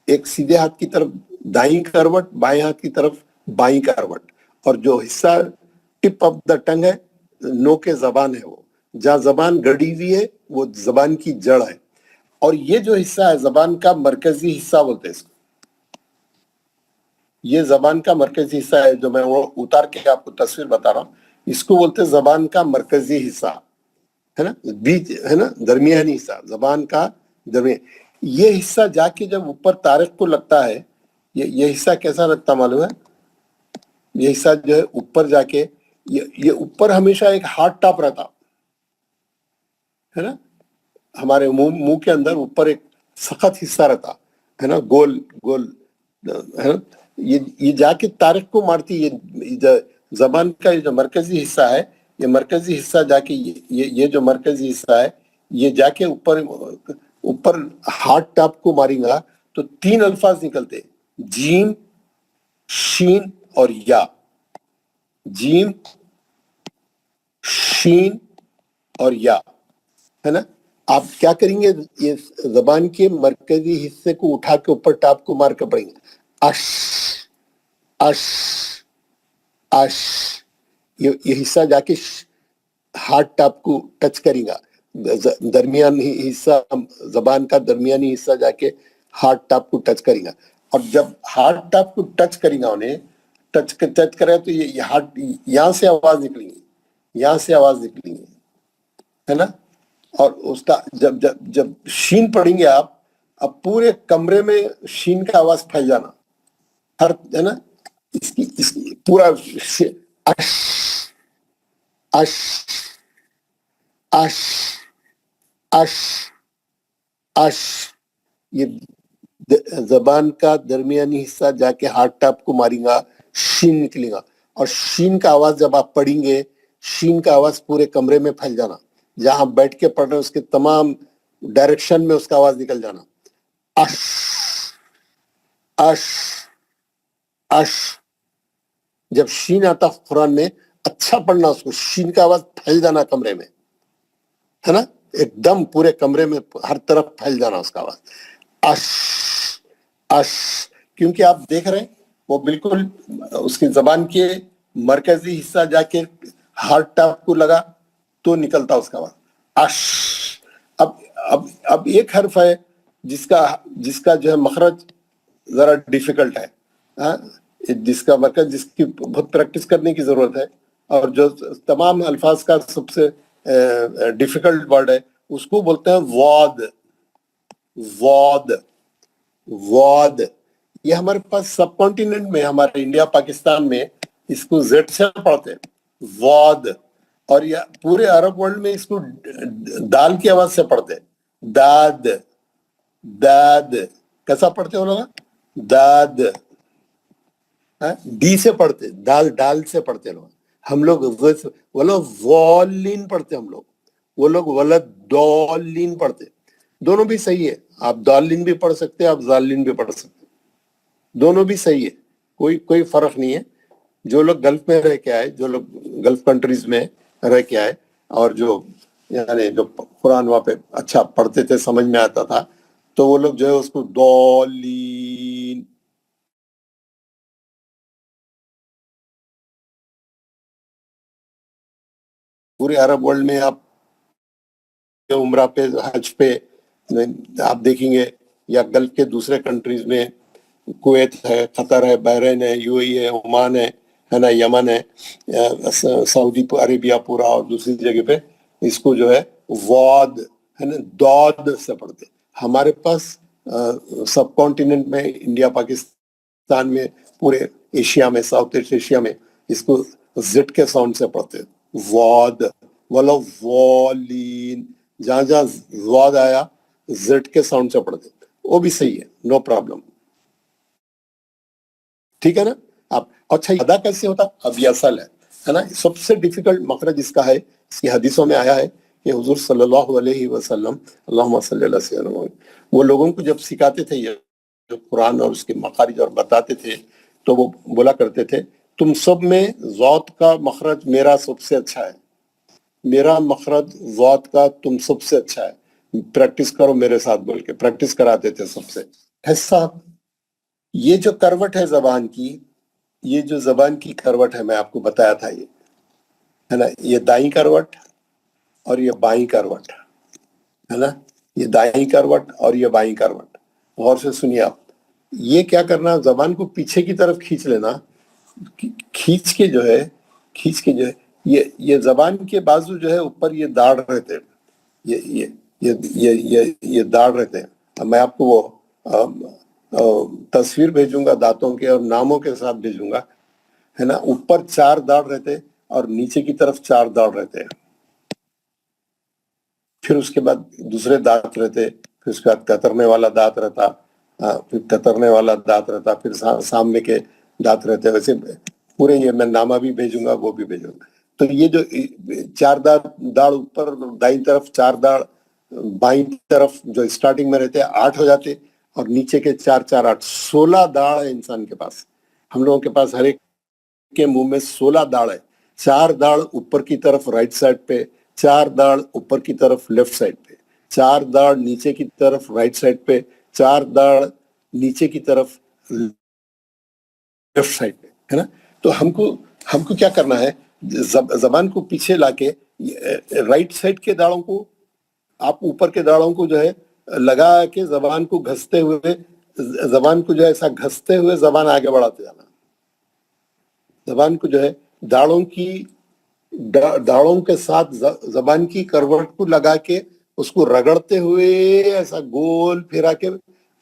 ایک سیدھے ہاتھ کی طرف دائیں کروٹ، بائیں ہاتھ کی طرف بائیں کروٹ. اور جو حصہ ٹپ آف دا ٹنگ ہے، نوک زبان ہے، وہ جہاں زبان گڑی ہوئی ہے وہ زبان کی جڑ ہے. اور یہ جو حصہ ہے زبان کا مرکزی حصہ بولتے ہیں اس کو. یہ زبان کا مرکزی حصہ ہے، جو میں وہ اتار کے آپ کو تصویر بتا رہا ہوں، اس کو بولتے ہیں زبان کا مرکزی حصہ ہے نا، بیچ ہے نا، درمیانی حصہ، زبان کا درمیان. یہ حصہ جا کے جب اوپر طارق کو لگتا ہے، یہ حصہ کیسا لگتا معلوم ہے؟ یہ حصہ جو ہے اوپر جا کے، یہ اوپر ہمیشہ ایک ہارڈ ٹاپ رہتا ہے نا. ہمارے منہ کے اندر اوپر ایک سخت حصہ رہتا ہے نا، گول ہے نا. یہ جا کے طارق کو مارتی. یہ زبان کا یہ جو مرکزی حصہ ہے، یہ مرکزی حصہ جا کے یہ جو مرکزی حصہ ہے، یہ جا کے اوپر ہارڈ ٹاپ کو ماریں گا تو 3 الفاظ نکلتے، جیم، شین اور یا. جیم، شین اور یا ہے نا. آپ کیا کریں گے؟ یہ زبان کے مرکزی حصے کو اٹھا کے اوپر ٹاپ کو مار کے پڑیں گے. اش، اش، اش. یہ حصہ جا کے ہارڈ ٹاپ کو ٹچ کرے گا. درمیانی حصہ، زبان کا درمیانی حصہ جا کے ہارڈ ٹاپ کو ٹچ کرے گا. اور جب ہارڈ ٹاپ کو ٹچ کرے گا، انہیں ٹچ کرے تو یہ ہارڈ، یہاں سے آواز نکلیں گی، یہاں سے آواز نکلیں گی ہے نا. اور اس کا جب شین پڑھیں گے آپ، اب پورے کمرے میں شین کا آواز پھیل جانا، ہر ہے نا. اس کی پورا اش، اش، اش، اش، اش. یہ زبان کا درمیانی حصہ جا کے ہارڈ ٹاپ کو ماریں گا، شین نکلے گا. اور شین کا آواز جب آپ پڑھیں گے، شین کا آواز پورے کمرے میں پھیل جانا. جہاں بیٹھ کے پڑھ رہے ہیں اس کے تمام ڈائریکشن میں اس کا آواز نکل جانا. اش، اش، اش. جب شین آتا قرآن میں، اچھا پڑھنا اس کو، شین کا آواز پھیل جانا کمرے میں ہے نا، ایک دم پورے کمرے میں ہر طرف پھیل جانا اس کا آواز. اش، اش, کیونکہ آپ دیکھ رہے ہیں وہ بالکل اس کی زبان کے مرکزی حصہ جا کے ہارٹ ٹاپ کو لگا تو نکلتا اس کا بعد اش. اب ایک حرف ہے جس کا جو ہے مخرج ذرا ڈیفیکلٹ ہے, جس کا مرکز, جس کی بہت پریکٹس کرنے کی ضرورت ہے, اور جو تمام الفاظ کا سب سے ڈیفیکلٹ ورڈ ہے اس کو بولتے ہیں واد. واد واد یہ ہمارے پاس سب کانٹیننٹ میں, ہمارے انڈیا پاکستان میں اس کو زیڈ سے پڑھتے ہیں واد, اور یہ پورے عرب ورلڈ میں اس کو دال کی آواز سے پڑھتے ہیں داد. داد کیسا پڑھتے ہو لوگ؟ داد. ڈی سے پڑھتے, ڈال سے پڑھتے لوگ. ہم لوگ وہ لوگ والین پڑھتے, ہم لوگ وہ لوگ ولد دالین پڑھتے. دونوں بھی صحیح ہے, آپ دالین بھی پڑھ سکتے ہیں, آپ زالین بھی پڑھ سکتے ہیں, دونوں بھی صحیح ہے, کوئی فرق نہیں ہے. جو لوگ گلف میں رہ کے آئے, جو لوگ گلف کنٹریز میں رہ کے آئے, اور جو یعنی جو قرآن وہاں پہ اچھا پڑھتے تھے, سمجھ میں آتا تھا, تو وہ لوگ جو ہے اس کو دالین. پورے عرب ورلڈ میں آپ عمرہ پہ, حج پہ آپ دیکھیں گے, یا گلف کے دوسرے کنٹریز میں, کویت ہے, قطر ہے, بحرین ہے, یو اے ہے, عمان ہے نا, یمن ہے, سعودی عربیہ پورا, اور دوسری جگہ پہ اس کو جو ہے واد ہے نا دود سے پڑھتے. ہمارے پاس سب کانٹیننٹ میں, انڈیا پاکستان میں, پورے ایشیا میں, ساؤتھ ایسٹ ایشیا میں اس کو زٹ کے ساؤنڈ سے پڑھتے واد. ولو والین, جہاں جہاں واد آیا زٹ کے ساؤنڈ سے پڑھتے, وہ بھی صحیح ہے, نو پرابلم. ٹھیک ہے نا آپ. اچھا ادا کیسے ہوتا؟ اب یہ اصل ہے نا, سب سے ڈیفیکلٹ مخرج اس کا ہے, اس کی حدیثوں میں آیا ہے کہ حضور صلی اللہ علیہ وسلم, اللہم صلی اللہ علیہ وسلم, وہ لوگوں کو جب سکھاتے تھے یہ جو قرآن اور اس کے مخارج اور بتاتے تھے, تو وہ بولا کرتے تھے تم سب میں ذات کا مخرج میرا سب سے اچھا ہے, میرا مخرج ذات کا تم سب سے اچھا ہے, پریکٹس کرو میرے ساتھ بول کے پریکٹس کراتے تھے سب سے. ایسا یہ جو کروٹ ہے زبان کی, یہ جو زبان کی کروٹ ہے, میں آپ کو بتایا تھا یہ ہے نا, یہ دائیں کروٹ اور یہ بائیں کروٹ ہے نا, یہ دائیں کروٹ اور یہ بائیں کروٹ. غور سے سنیے آپ, یہ کیا کرنا, زبان کو پیچھے کی طرف کھینچ لینا, کھینچ کے جو ہے یہ زبان کے بازو جو ہے اوپر یہ داڑھ رہتے ہیں, یہ داڑھ رہتے ہیں. میں آپ کو وہ تصویر بھیجوں گا دانتوں کے اور ناموں کے ساتھ بھیجوں گا ہے نا. اوپر 4 داڑھ رہتے اور نیچے کی طرف 4 داڑھ رہتے ہیں. پھر اس کے بعد دوسرے دانت رہتے, پھر اس کے بعد کترنے والا دانت رہتا, پھر کترنے والا دانت رہتا, پھر سامنے کے دانت رہتے. ویسے پورے یہ میں نامہ بھی بھیجوں گا, وہ بھی بھیجوں گا. تو یہ جو 4 داڑھ اوپر دائیں طرف, 4 داڑھ بائیں طرف جو اسٹارٹنگ میں رہتے 8 ہو جاتے, اور نیچے کے 4 4 8 16 داڑھ ہے انسان کے پاس. ہم لوگوں کے پاس ہر ایک کے منہ میں 16 داڑھ ہے. 4 داڑھ اوپر کی طرف رائٹ سائڈ پہ, 4 داڑھ اوپر کی طرف لیفٹ سائڈ پہ, 4 داڑھ نیچے کی طرف رائٹ سائڈ پہ, 4 داڑھ نیچے کی طرف لیفٹ سائڈ پہ ہے نا. تو ہم کو کیا کرنا ہے, زبان کو پیچھے لا کے رائٹ سائڈ کے داڑھوں کو آپ اوپر کے داڑھوں کو جو ہے لگا کے زبان کو گھستے ہوئے, زبان کو جو ہے ایسا گھستے ہوئے زبان آگے بڑھاتے جانا. زبان کو جو ہے داڑھوں کے ساتھ زبان کی کروٹ کو لگا کے اس کو رگڑتے ہوئے ایسا گول پھرا کے,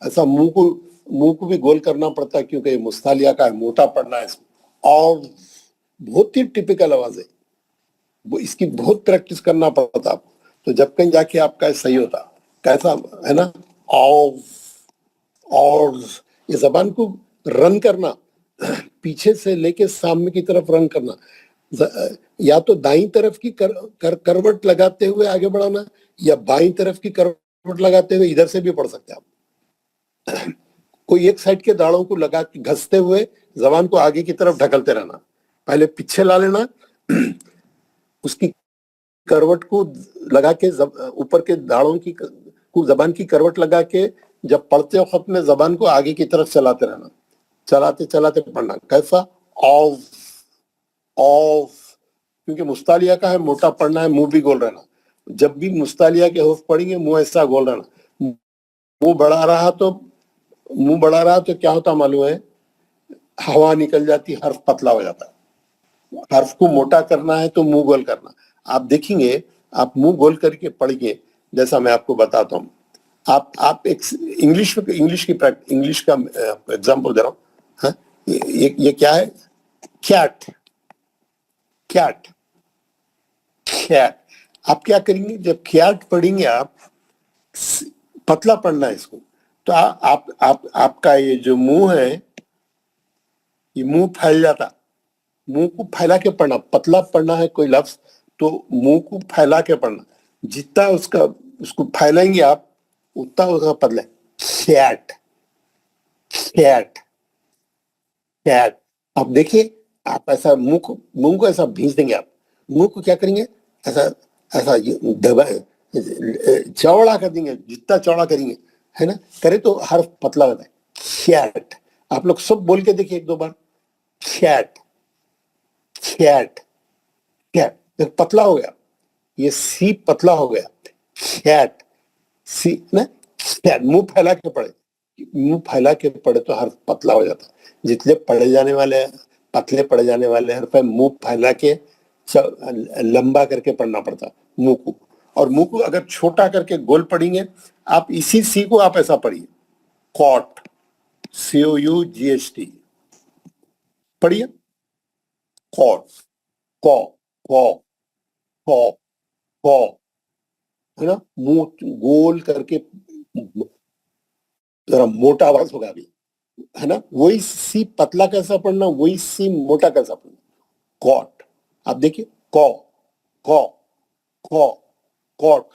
ایسا منہ کو بھی گول کرنا پڑتا ہے کیونکہ یہ مستعلیہ کا ہے, موٹا پڑنا ہے اس میں. اور بہت ہی ٹپیکل آواز ہے, اس کی بہت پریکٹس کرنا پڑتا آپ کو. تو جب کہیں جا کے آپ کا صحیح ہوتا, کیسا ہے نا, اور یہ زبان کو رن کرنا, پیچھے سے لے کے سامنے کی طرف رن کرنا, یا تو دائیں طرف کی کروٹ لگاتے ہوئے آگے بڑھانا, یا بائیں طرف کی کروٹ لگاتے ہوئے, ادھر سے بھی پڑھ سکتے آپ. کوئی ایک سائڈ کے داڑھوں کو لگا کے گھستے ہوئے زبان کو آگے کی طرف ڈھکلتے رہنا, پہلے پیچھے لا لینا, اس کی کروٹ کو لگا کے اوپر کے داڑھوں کی زبان کی کروٹ لگا کے جب پڑھتے وقت میں زبان کو آگے کی طرف چلاتے رہنا, چلاتے چلاتے پڑھنا. کیسا؟ اوف اوف, کیونکہ مستعلیہ کا ہے, موٹا پڑھنا ہے, منہ بھی گول رہنا. جب بھی مستعلیہ کے حروف پڑھیں گے منہ ایسا گول رہنا. منہ بڑھا رہا تو کیا ہوتا معلوم ہے؟ ہوا نکل جاتی, حرف پتلا ہو جاتا ہے. حرف کو موٹا کرنا ہے تو منہ گول کرنا. آپ دیکھیں گے, آپ منہ گول کر کے پڑھیں گے, جیسا میں آپ کو بتاتا ہوں. آپ ایک انگلش کا ایگزامپل دے رہا ہوں. یہ کیا ہے؟ کیٹ. Cat cat. آپ کیا کریں گے جب کیٹ پڑھیں گے؟ آپ پتلا پڑھنا ہے اس کو. تو آپ کا یہ جو منہ ہے, یہ منہ پھیل جاتا. منہ کو پھیلا کے پڑھنا. پتلا پڑھنا ہے کوئی لفظ تو منہ کو پھیلا کے پڑھنا. جتنا اس کو پھیلائیں گے آپ, اتنا اس کا پتلا ہے. Cat cat cat. آپ دیکھیے, آپ ایسا منہ کو ایسا بھینچ دیں گے. آپ منہ کو کیا کریں گے؟ ایسا چوڑا کر دیں گے. جتنا چوڑا کریں گے, ہے نا, کرے تو حرف پتلا ہوتا ہے. کیٹ. آپ لوگ سب بول کے دیکھیے ایک دو بار. Cat cat cat. پتلا ہو گیا, یہ سی پتلا ہو گیا. کیٹ سی نا. منہ پھیلا کے پڑھے, منہ پھیلا کے پڑھے تو حرف پتلا ہو جاتا. جتنے پڑھے جانے والے پتلے پڑھے جانے والے حرف ہے, منہ پھیلا کے لمبا کر کے پڑھنا پڑتا منہ کو. اور منہ کو اگر چھوٹا کر کے گول پڑھیں گے, آپ اسی سی کو آپ ایسا پڑھیے. کوٹ, COUGHT پڑھیے. کوٹ کو کو کو کو, ہے نا. منہ گول کر کے ذرا موٹا آواز ہوگا ابھی, ہے نا. وہی سی پتلا کیسا پڑھنا, وہی سی موٹا کیسا پڑھنا. کوٹ. آپ دیکھیے, کو کو کو کوٹ.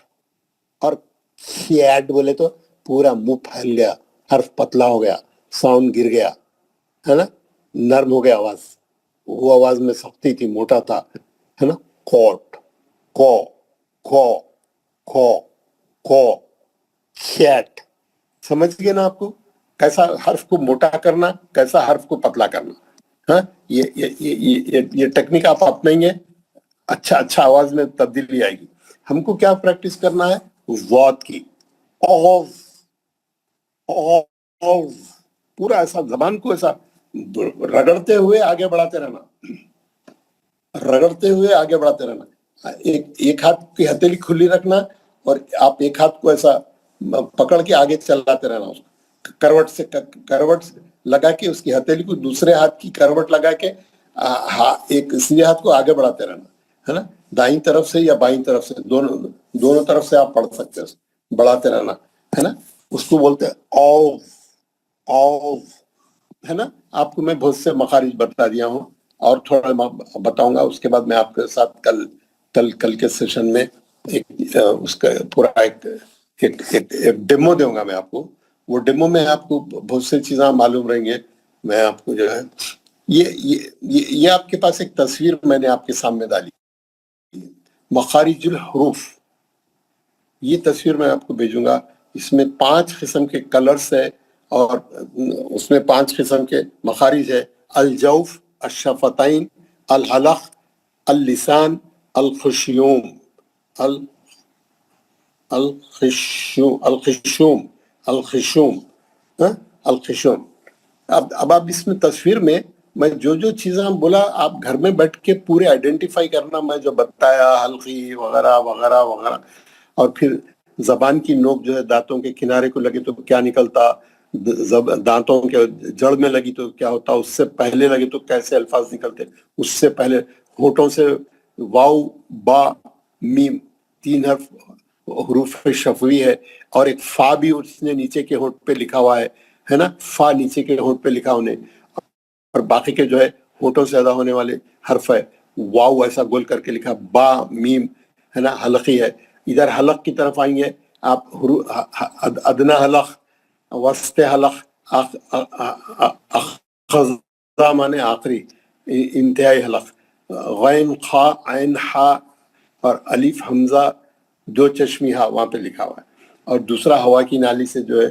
اور کیٹ بولے تو پورا منہ پھیل گیا, حرف پتلا ہو گیا, ساؤنڈ گر گیا, ہے نا, نرم ہو گیا آواز. وہ آواز میں سختی تھی, موٹا تھا, ہے نا. کوٹ کو کو کو کو کیٹ. سمجھ گئے نا آپ کو کیسا حرف کو موٹا کرنا, کیسا حرف کو پتلا کرنا. ہاں, یہ ٹیکنیک آپ اپنائیں گے, اچھا آواز میں تبدیلی آئے گی. ہم کو کیا پریکٹس کرنا ہے؟ وات کی. اوف اوف, پورا ایسا زبان کو ایسا رگڑتے ہوئے آگے بڑھاتے رہنا, رگڑتے ہوئے آگے بڑھاتے رہنا. ایک ہاتھ کی ہتھیلی کھلی رکھنا, اور آپ ایک ہاتھ کو ایسا پکڑ کے آگے چلاتے رہنا. کروٹ سے لگا کے اس کی ہتھیلی کو دوسرے ہاتھ کی کروٹ لگا کے ایک سیدھے ہاتھ کو آگے بڑھاتے رہنا, ہے نا. دائیں طرف سے یا بائیں طرف سے, دونوں طرف سے آپ پڑھ سکتے ہیں. بڑھاتے رہنا, ہے نا. اس کو بولتے ہیں اوف اوف, ہے نا. آپ کو میں بہت سے مخارج بتا دیا ہوں, اور تھوڑا بتاؤں گا. اس کے بعد میں آپ کے ساتھ کل کے سیشن میں اس کا پورا ایک ڈیمو دوں گا میں آپ کو. وہ ڈیمو میں آپ کو بہت سی چیزاں معلوم رہیں گے. میں آپ کو جو ہے یہ آپ کے پاس ایک تصویر میں نے آپ کے سامنے ڈالی, مخارج الحروف. یہ تصویر میں آپ کو بھیجوں گا. اس میں 5 قسم کے کلرز ہے, اور اس میں 5 قسم کے مخارج ہے. الجوف, الشفتین, الحلق, اللسان, الخشیوم, الخشوم الخشوم. اب آپ اس میں تصویر میں جو چیزیں بولا, آپ گھر میں بیٹھ کے پورے آئیڈینٹیفائی کرنا, میں جو بتایا حلقی وغیرہ وغیرہ وغیرہ. اور پھر زبان کی نوک جو ہے دانتوں کے کنارے کو لگے تو کیا نکلتا, دانتوں کے جڑ میں لگی تو کیا ہوتا, اس سے پہلے لگے تو کیسے الفاظ نکلتے, اس سے پہلے ہونٹوں سے واو با میم 3 حروف شفوی ہے, اور ایک فا بھی اس نے نیچے کے ہونٹ پہ لکھا ہوا ہے نا. فا نیچے کے ہونٹ پہ لکھا انہیں, اور باقی کے جو ہے ہونٹوں سے ادا ہونے والے حرف ہے. واو ایسا گول کر کے لکھا, با میم, ہے نا, حلقی ہے. ادھر حلق کی طرف آئیں گے آپ, ادنا حلق, وسط حلق, اخذا مانے آخری, انتہائی حلق, غین خا عین حا, اور الف حمزہ 2 چشمی ہا وہاں پہ لکھا ہوا ہے. اور دوسرا ہوا کی نالی سے جو ہے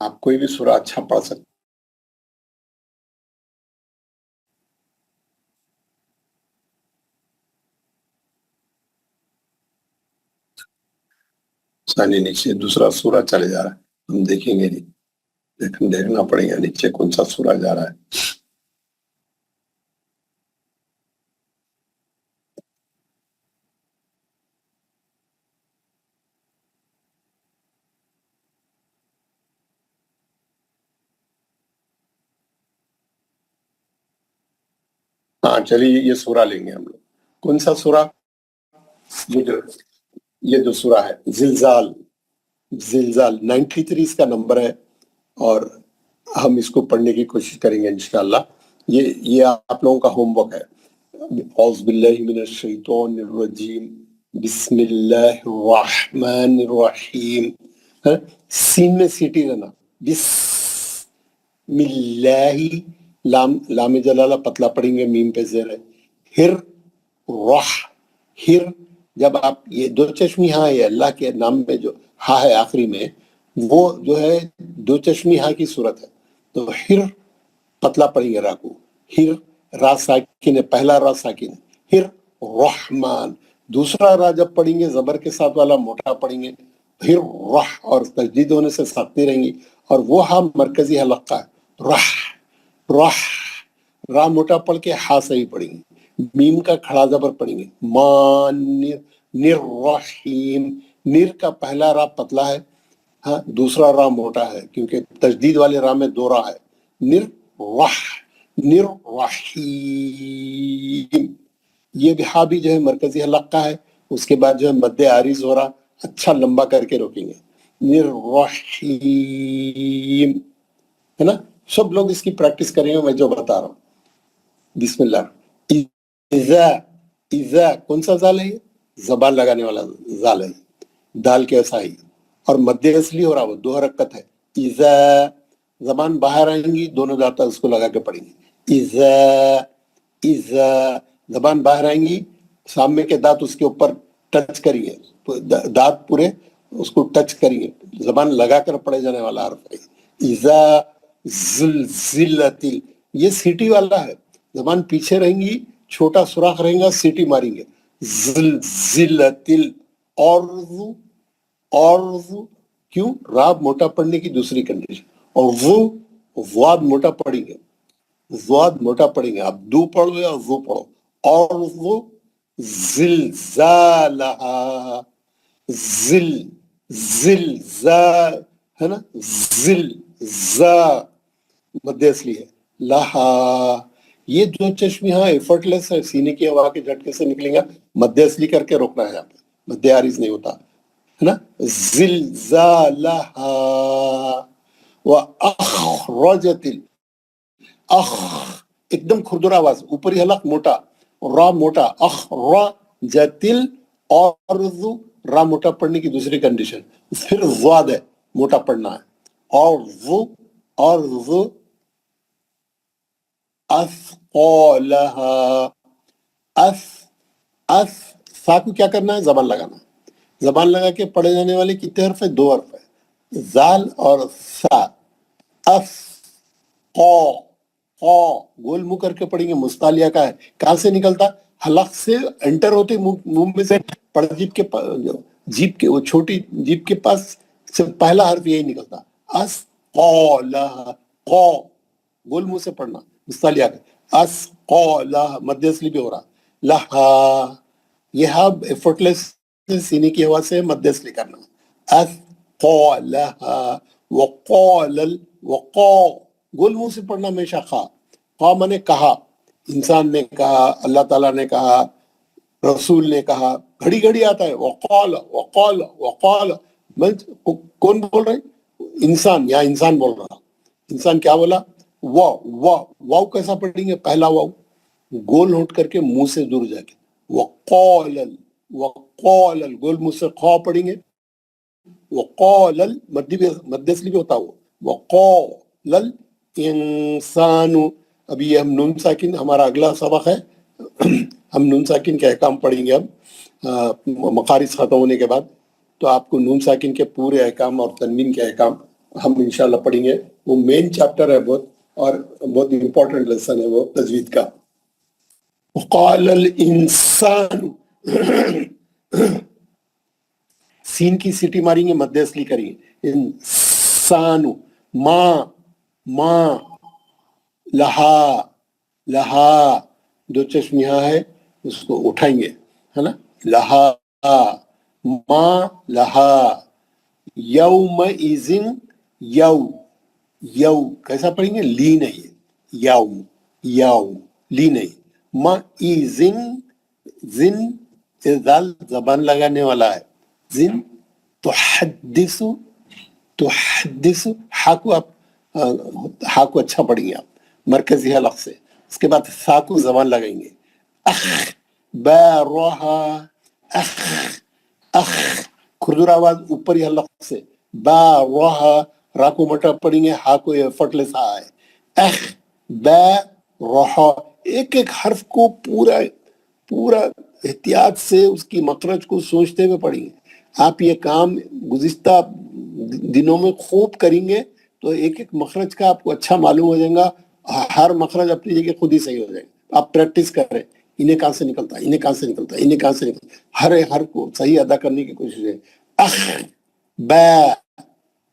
آپ کوئی بھی سورہ اچھا پڑھ سکتے. ثانی نیچے دوسرا سورہ چلے جا رہا ہے، ہم دیکھیں گے نہیں، دیکھنا پڑے گا نیچے کون سا سورہ جا رہا ہے. ہاں چلیے یہ سورہ لیں گے ہم لوگ. کون سا سورہ؟ یہ جو سورہ ہے زلزال. 93 اس کا نمبر ہے، اور ہم اس کو پڑھنے کی کوشش کریں گے انشاءاللہ. یہ آپ لوگوں کا ہوم ورک ہے. اعوذ باللہ من الشیطان الرجیم، بسم اللہ الرحمن الرحیم. سین میں سیٹی رہنا. بسم اللہ، لام جلالہ پتلا پڑھیں گے، میم پہ زیر ہے. ہر ہر، جب آپ یہ دو چشمی ہاں ہے اللہ کے نام میں جو ہاں ہے آخری میں، وہ جو ہے دو چشمی ہاں کی صورت ہے. تو ہر پتلا پڑھیں گے را کو. ہر را ساکن ہے، پہلا را ساکن ہے. ہر رحمان. دوسرا را جب پڑھیں گے زبر کے ساتھ والا موٹا پڑھیں گے. ہر رح، اور تجدید ہونے سے ساکتی رہیں گی، اور وہ ہاں مرکزی حلقہ ہے. رح را موٹا پڑھ کے ہا صحیح پڑھیں گے. میم کا کھڑا زبر پڑھیں گے. نر رحیم. نر کا پہلا را پتلا ہے، ہاں دوسرا را موٹا ہے، کیونکہ تجدید والے را میں دو را ہے. نر رحیم. یہ بھی ہا بھی جو ہے مرکزی حلقہ ہے. اس کے بعد جو ہے مد عارض ہو رہا، اچھا لمبا کر کے روکیں گے. نر رحیم ہے نا. سب لوگ اس کی پریکٹس کریں گے میں جو بتا رہا ہوں. بسم اللہ. اذا کون سا زال ہے؟ یہ زبان لگانے والا زال ہے، دال کے ایسا ہی، اور مد اصلی ہو رہا، وہ 2 حرکت ہے. اذا زبان باہر آئیں گی، دونوں دانت اس کو لگا کے پڑھیں گے. اذا زبان باہر آئیں گی، سامنے کے دانت اس کے اوپر ٹچ کریے، دانت پورے اس کو ٹچ کریے، زبان لگا کر پڑھے جانے والا حرف ہے. اذا زلزلت، یہ سیٹی والا ہے. زبان پیچھے رہیں گی، چھوٹا سوراخ رہیں گا، سیٹی ماریں گے. زلزلت الارض. ارض کیوں؟ راب موٹا پڑھنے کی دوسری کنڈیشن. اور واد موٹا پڑھیں گے، واد موٹا پڑھیں گے. آپ دو پڑھو یا وہ پڑھو. ارض زلزالہا. زلزال ہے نا. مد اصلی ہے. لہا، یہ دو چشمی ہاں ایفرٹ لیس ہے، سینے کی ہوا کے جھٹکے سے نکلیں گا. مد اصلی کر کے روکنا ہے، یہاں پہ مد عارض نہیں ہوتا ہے نا. زلزالہا وَأَخْرَجَتِ ایک دم کھردر آواز، اوپری حلق موٹا، را موٹا. اخرجت الارض، را موٹا پڑھنے کی دوسری کنڈیشن. پھر ضاد ہے، موٹا پڑھنا ہے. ارض اثقالہا. سا کو کیا کرنا ہے؟ زبان لگانا. زبان لگا کے پڑھے جانے والے کتنے حرف ہے؟ 2 حرف ہے، زال اور سا. گول منہ کر کے پڑھیں گے. مستعلیہ کا ہے، کہاں سے نکلتا؟ حلق سے انٹر ہوتے منہ میں سے پڑجیب کے جیب کے، وہ چھوٹی جیب کے پاس سے پہلا حرف یہی نکلتا. اسقالہ، گول منہ سے پڑھنا مستعلیہ کا. اسقالہ، مد اصلی بھی ہو رہا. لہا، یہ ہب ایفرٹ لیس سینے کی ہوا سے مد اصلی کرنا. اسقالہا. وقا، گول منہ سے پڑھنا ہمیشہ. خا میں نے کہا، انسان نے کہا، اللہ تعالیٰ نے کہا، رسول نے کہا. گھڑی گھڑی آتا ہے وقال وقال وقال. کون بول رہے؟ انسان. یہاں انسان بول رہا. انسان کیا بولا؟ واو کیسا پڑھیں گے؟ پہلا واو گول ہونٹ کر کے منہ سے دور جا کے. وقال گول منہ سے خا پڑھیں گے. وقال مد اصلی بھی ہوتا وہ. وقال انسان. ابھی یہ ہم نون ساکن، ہمارا اگلا سبق ہے، ہم نون ساکن کے احکام پڑھیں گے اب مخارج ختم ہونے کے بعد. تو آپ کو نون ساکن کے پورے احکام اور تنوین کے احکام ہم انشاءاللہ پڑھیں گے. وہ مین چیپٹر ہے بہت، اور بہت امپورٹنٹ لیسن ہے وہ تجوید کا. قال الانسان، سین کی سیٹی ماریں گے، مد اصلی کریں گے. انسان، ما لہا، لہا دو چشم یہاں ہے، اس کو اٹھائیں گے، ہے نا. لہا، ما لہا. یومئذ، یو کیسا پڑھیں گے؟ لی نہیں ہے، یو لی نہیں. مئذن، زن دال زبان لگانے والا ہے، زن. تحدث، تحدث ہا کو اچھا پڑھیں گے آپ مرکزی حلق سے. اس کے بعد سا کو زبان لگائیں گے. بارہا، اخ کھردر آواز اوپر ہی حلق سے. بارہا، را کو مٹا پڑھیں گے، ہا کو فٹلس ہا ہے. اخ بارہا، ایک ایک حرف کو پورا احتیاط سے اس کی مخرج کو سوچتے ہوئے پڑھیں گے. آپ یہ کام گزشتہ دنوں میں خوب کریں گے تو ایک ایک مخرج کا آپ کو اچھا معلوم ہو جائے گا. ہر مخرج اپنی جگہ خود ہی صحیح ہو جائے گا. آپ پریکٹس کریں، انہیں کہاں سے نکلتا ہے، انہیں کہاں سے نکلتا ہے، انہیں کہاں سے نکلتا ہے، ہر ہر کو صحیح ادا کرنے کی کوشش ہے. اخ با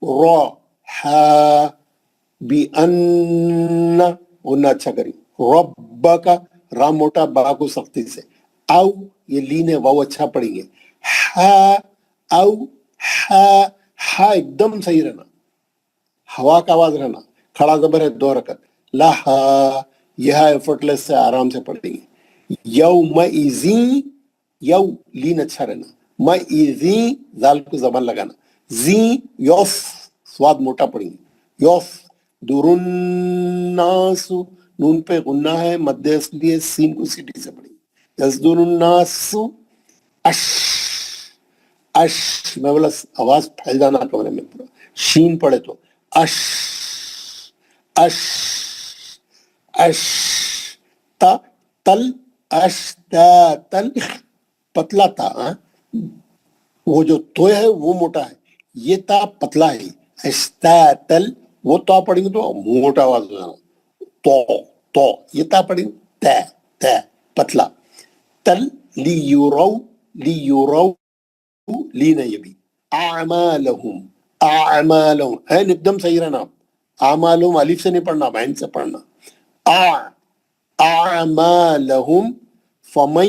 را ہا بی ان، انہیں اچھا کریں. رب کا را موٹا، با کو سختی سے. او یہ لین ہے، واو اچھا پڑھیں گے. ہا او، ہا ایک دم صحیح رہنا، ہوا کا آواز رہنا. کھڑا زبر ہے، 2 حرکت. لہا، یہ ایفرٹلیس سے آرام سے پڑھیں گے. یومئذین، یو لین اچھا رہنا. مئذین زال کو زبان لگانا. زین یوف، سواد موٹا پڑھیں گے. یوف. درالناس، نون پہ غنہ ہے، مد اصلی ہے، سین کو سیٹی سے پڑھیں گے. یصدر الناس. اش میں بولا آواز پھیل جانا کمرے میں پورا. شین پڑھے تو اش، تا تل، تا تل، پتلا تا. وہ جو تو ہے وہ موٹا ہے، یہ تا پتلا ہے. تل، وہ تا پڑھیں گے تو موٹا آواز ہو جانا. تو یہ تا پڑھیں گے، ت پتلا. تل لیورو، لی نہیں ابھی. اعمالہم، این ایک دم صحیح رہنا. اعمالہم الف سے نہیں پڑھنا، عین سے پڑھنا. اعمالہم فمن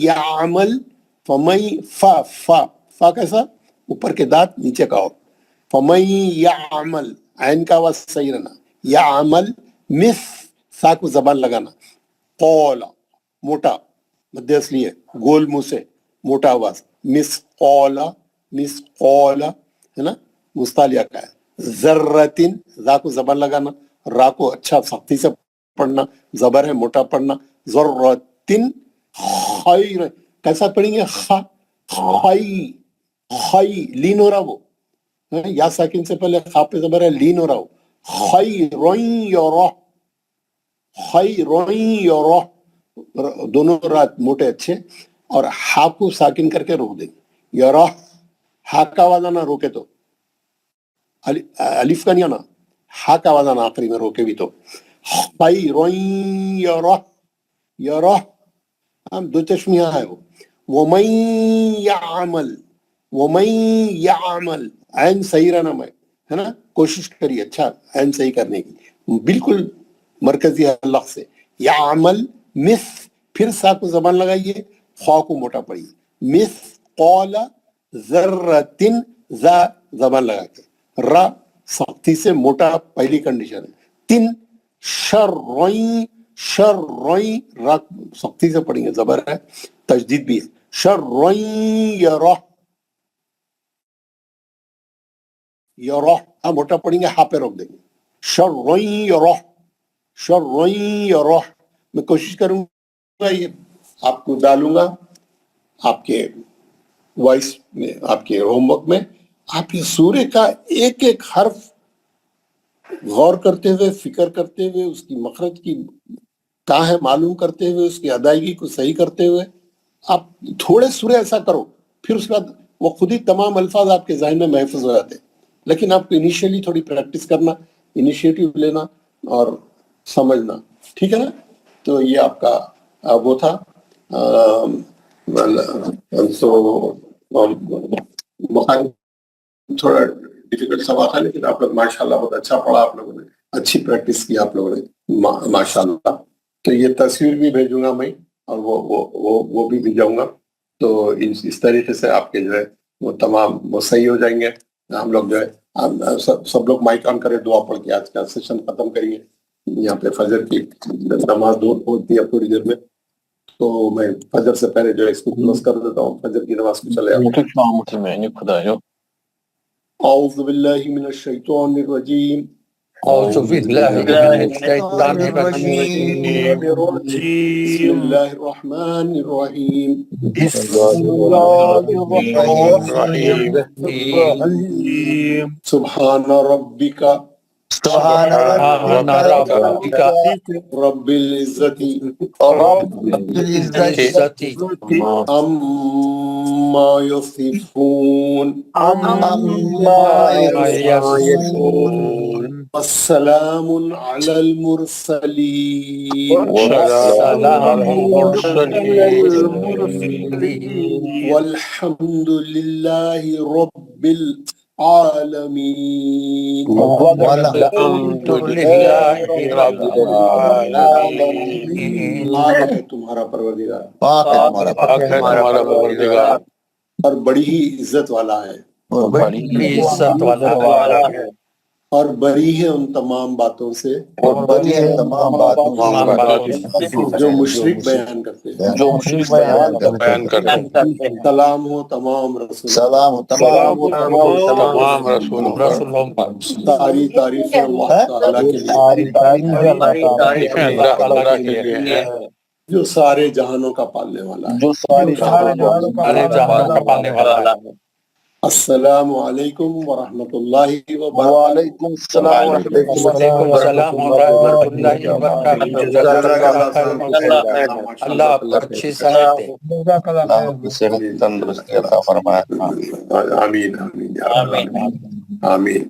یعمل، فا کیسا؟ اوپر کے دانت نیچے کا. اور فمن یعمل، عین کا آواز صحیح رہنا. یعمل سا کو زبان لگانا. قول موٹا، مد اصلی ہے، گول منہ سے موٹا آواز. مسقال ہے نا، مستعلیہ کا ہے. ذرتن، ذا کو زبان لگانا. را کو اچھا سختی سے پڑھنا، زبر ہے موٹا پڑھنا. ذرتن خیر، کیسا پڑھیں گے؟ خی لین ہو رہا، وہ یا ساکن سے پہلے خا پہ زبر ہے، لین ہو رہا ہو. خیرن، دونوں رات موٹے اچھے، اور ہا کو ساکن کر کے روک دیں. یرا، ہا کا آواز آنا روکے تو، الف کا نہیں آنا، ہا کا آواز آنا آخری میں روکے بھی تو. خیرن یرا، ہم 2 چشم یہاں ہے. وہ ومن یعمل، عین صحیح رہنا میں، ہے نا. کوشش کریے اچھا عین صحیح کرنے کی، بالکل مرکزی حلق سے. یعمل پھر سا کو زبان لگائیے، خوا کو موٹا پڑھیے. مثقال ذرتن، ذا زبان لگا کے. را سختی سے موٹا پہلی کنڈیشن ہے. تن شرعی، را سختی سے پڑھیں گے، زبر ہے، تجدید بھی ہے. شرعی یرہ موٹا پڑھیں گے، ہا پہ روک دیں گے. شرعی یرہ، میں کوشش کروں گا یہ آپ کو ڈالوں گا آپ کے وائس میں، آپ کے ہوم ورک میں. آپ یہ سورے کا ایک ایک حرف غور کرتے ہوئے، فکر کرتے ہوئے، اس کی مخرج کی کہاں ہے معلوم کرتے ہوئے، اس کی ادائیگی کو صحیح کرتے ہوئے آپ تھوڑے سورے ایسا کرو، پھر اس کے بعد وہ خود ہی تمام الفاظ آپ کے ذہن میں محفوظ ہو جاتے. لیکن آپ کو انیشیلی تھوڑی پریکٹس کرنا, انیشیٹو لینا اور سمجھنا, ٹھیک ہے نا. تو یہ آپ کا وہ تھا. تھوڑا ڈیفیکلٹ سوال تھا لیکن آپ لوگ ماشاء اللہ بہت اچھا پڑھا, آپ لوگوں نے اچھی پریکٹس کی آپ لوگوں نے ماشاء اللہ. تو یہ تصویر بھی بھیجوں گا میں اور وہ بھی بھیجاؤں گا. تو اس طریقے سے آپ کے جو ہے وہ تمام وہ صحیح ہو جائیں گے. ہم لوگ جو ہے سب لوگ مائک آن کرے, دعا پڑھ کے آج کا سیشن ختم کریں گے. یہاں پہ فجر کی نماز دور ہوتی ہے تھوڑی دیر میں, تو میں فجر سے پہلے جو ہے اس کو کلوز کر دیتا ہوں, فجر کی نماز کو چلے آؤں. اعوذ باللہ من الشیطان الرجیم. اعوذ باللہ من الشیطان الرجیم. بسم اللہ الرحمن الرحیم. بسم اللہ الرحمن الرحیم. سبحان ربک سبحان ربک رب العزت عما یصفون والسلام علی المرسلین والحمد للہ رب العالمین. والحمد للہ رب العالمین. پاک ہے تمہارا پروردگار, پاک ہے تمہارا پروردگار, اور بڑی ہی عزت والا ہے, بڑی عزت والا ہے, اور بری ہے ان تمام باتوں سے اور بڑی ہے تمام باتوں جو مشرک بیان کرتے ہیں. جو مشرک بیان کرتے ہیں. سلام ہو تمام رسول, سلام تمام رسولوں پر. ساری تعریفیں اللہ تعالیٰ کے لیے جو سارے جہانوں کا پالنے والا ہے. جو سارے جہانوں کا پالنے والا ہے. السلام علیکم ورحمۃ اللہ وبرکاتہ. وعلیکم السلام ورحمۃ اللہ وبرکاتہ. اللہ آپ کو اچھی صحت دے. اللہ آپ کو صحت تندرستی عطا فرمائے. آمین آمین آمین آمین.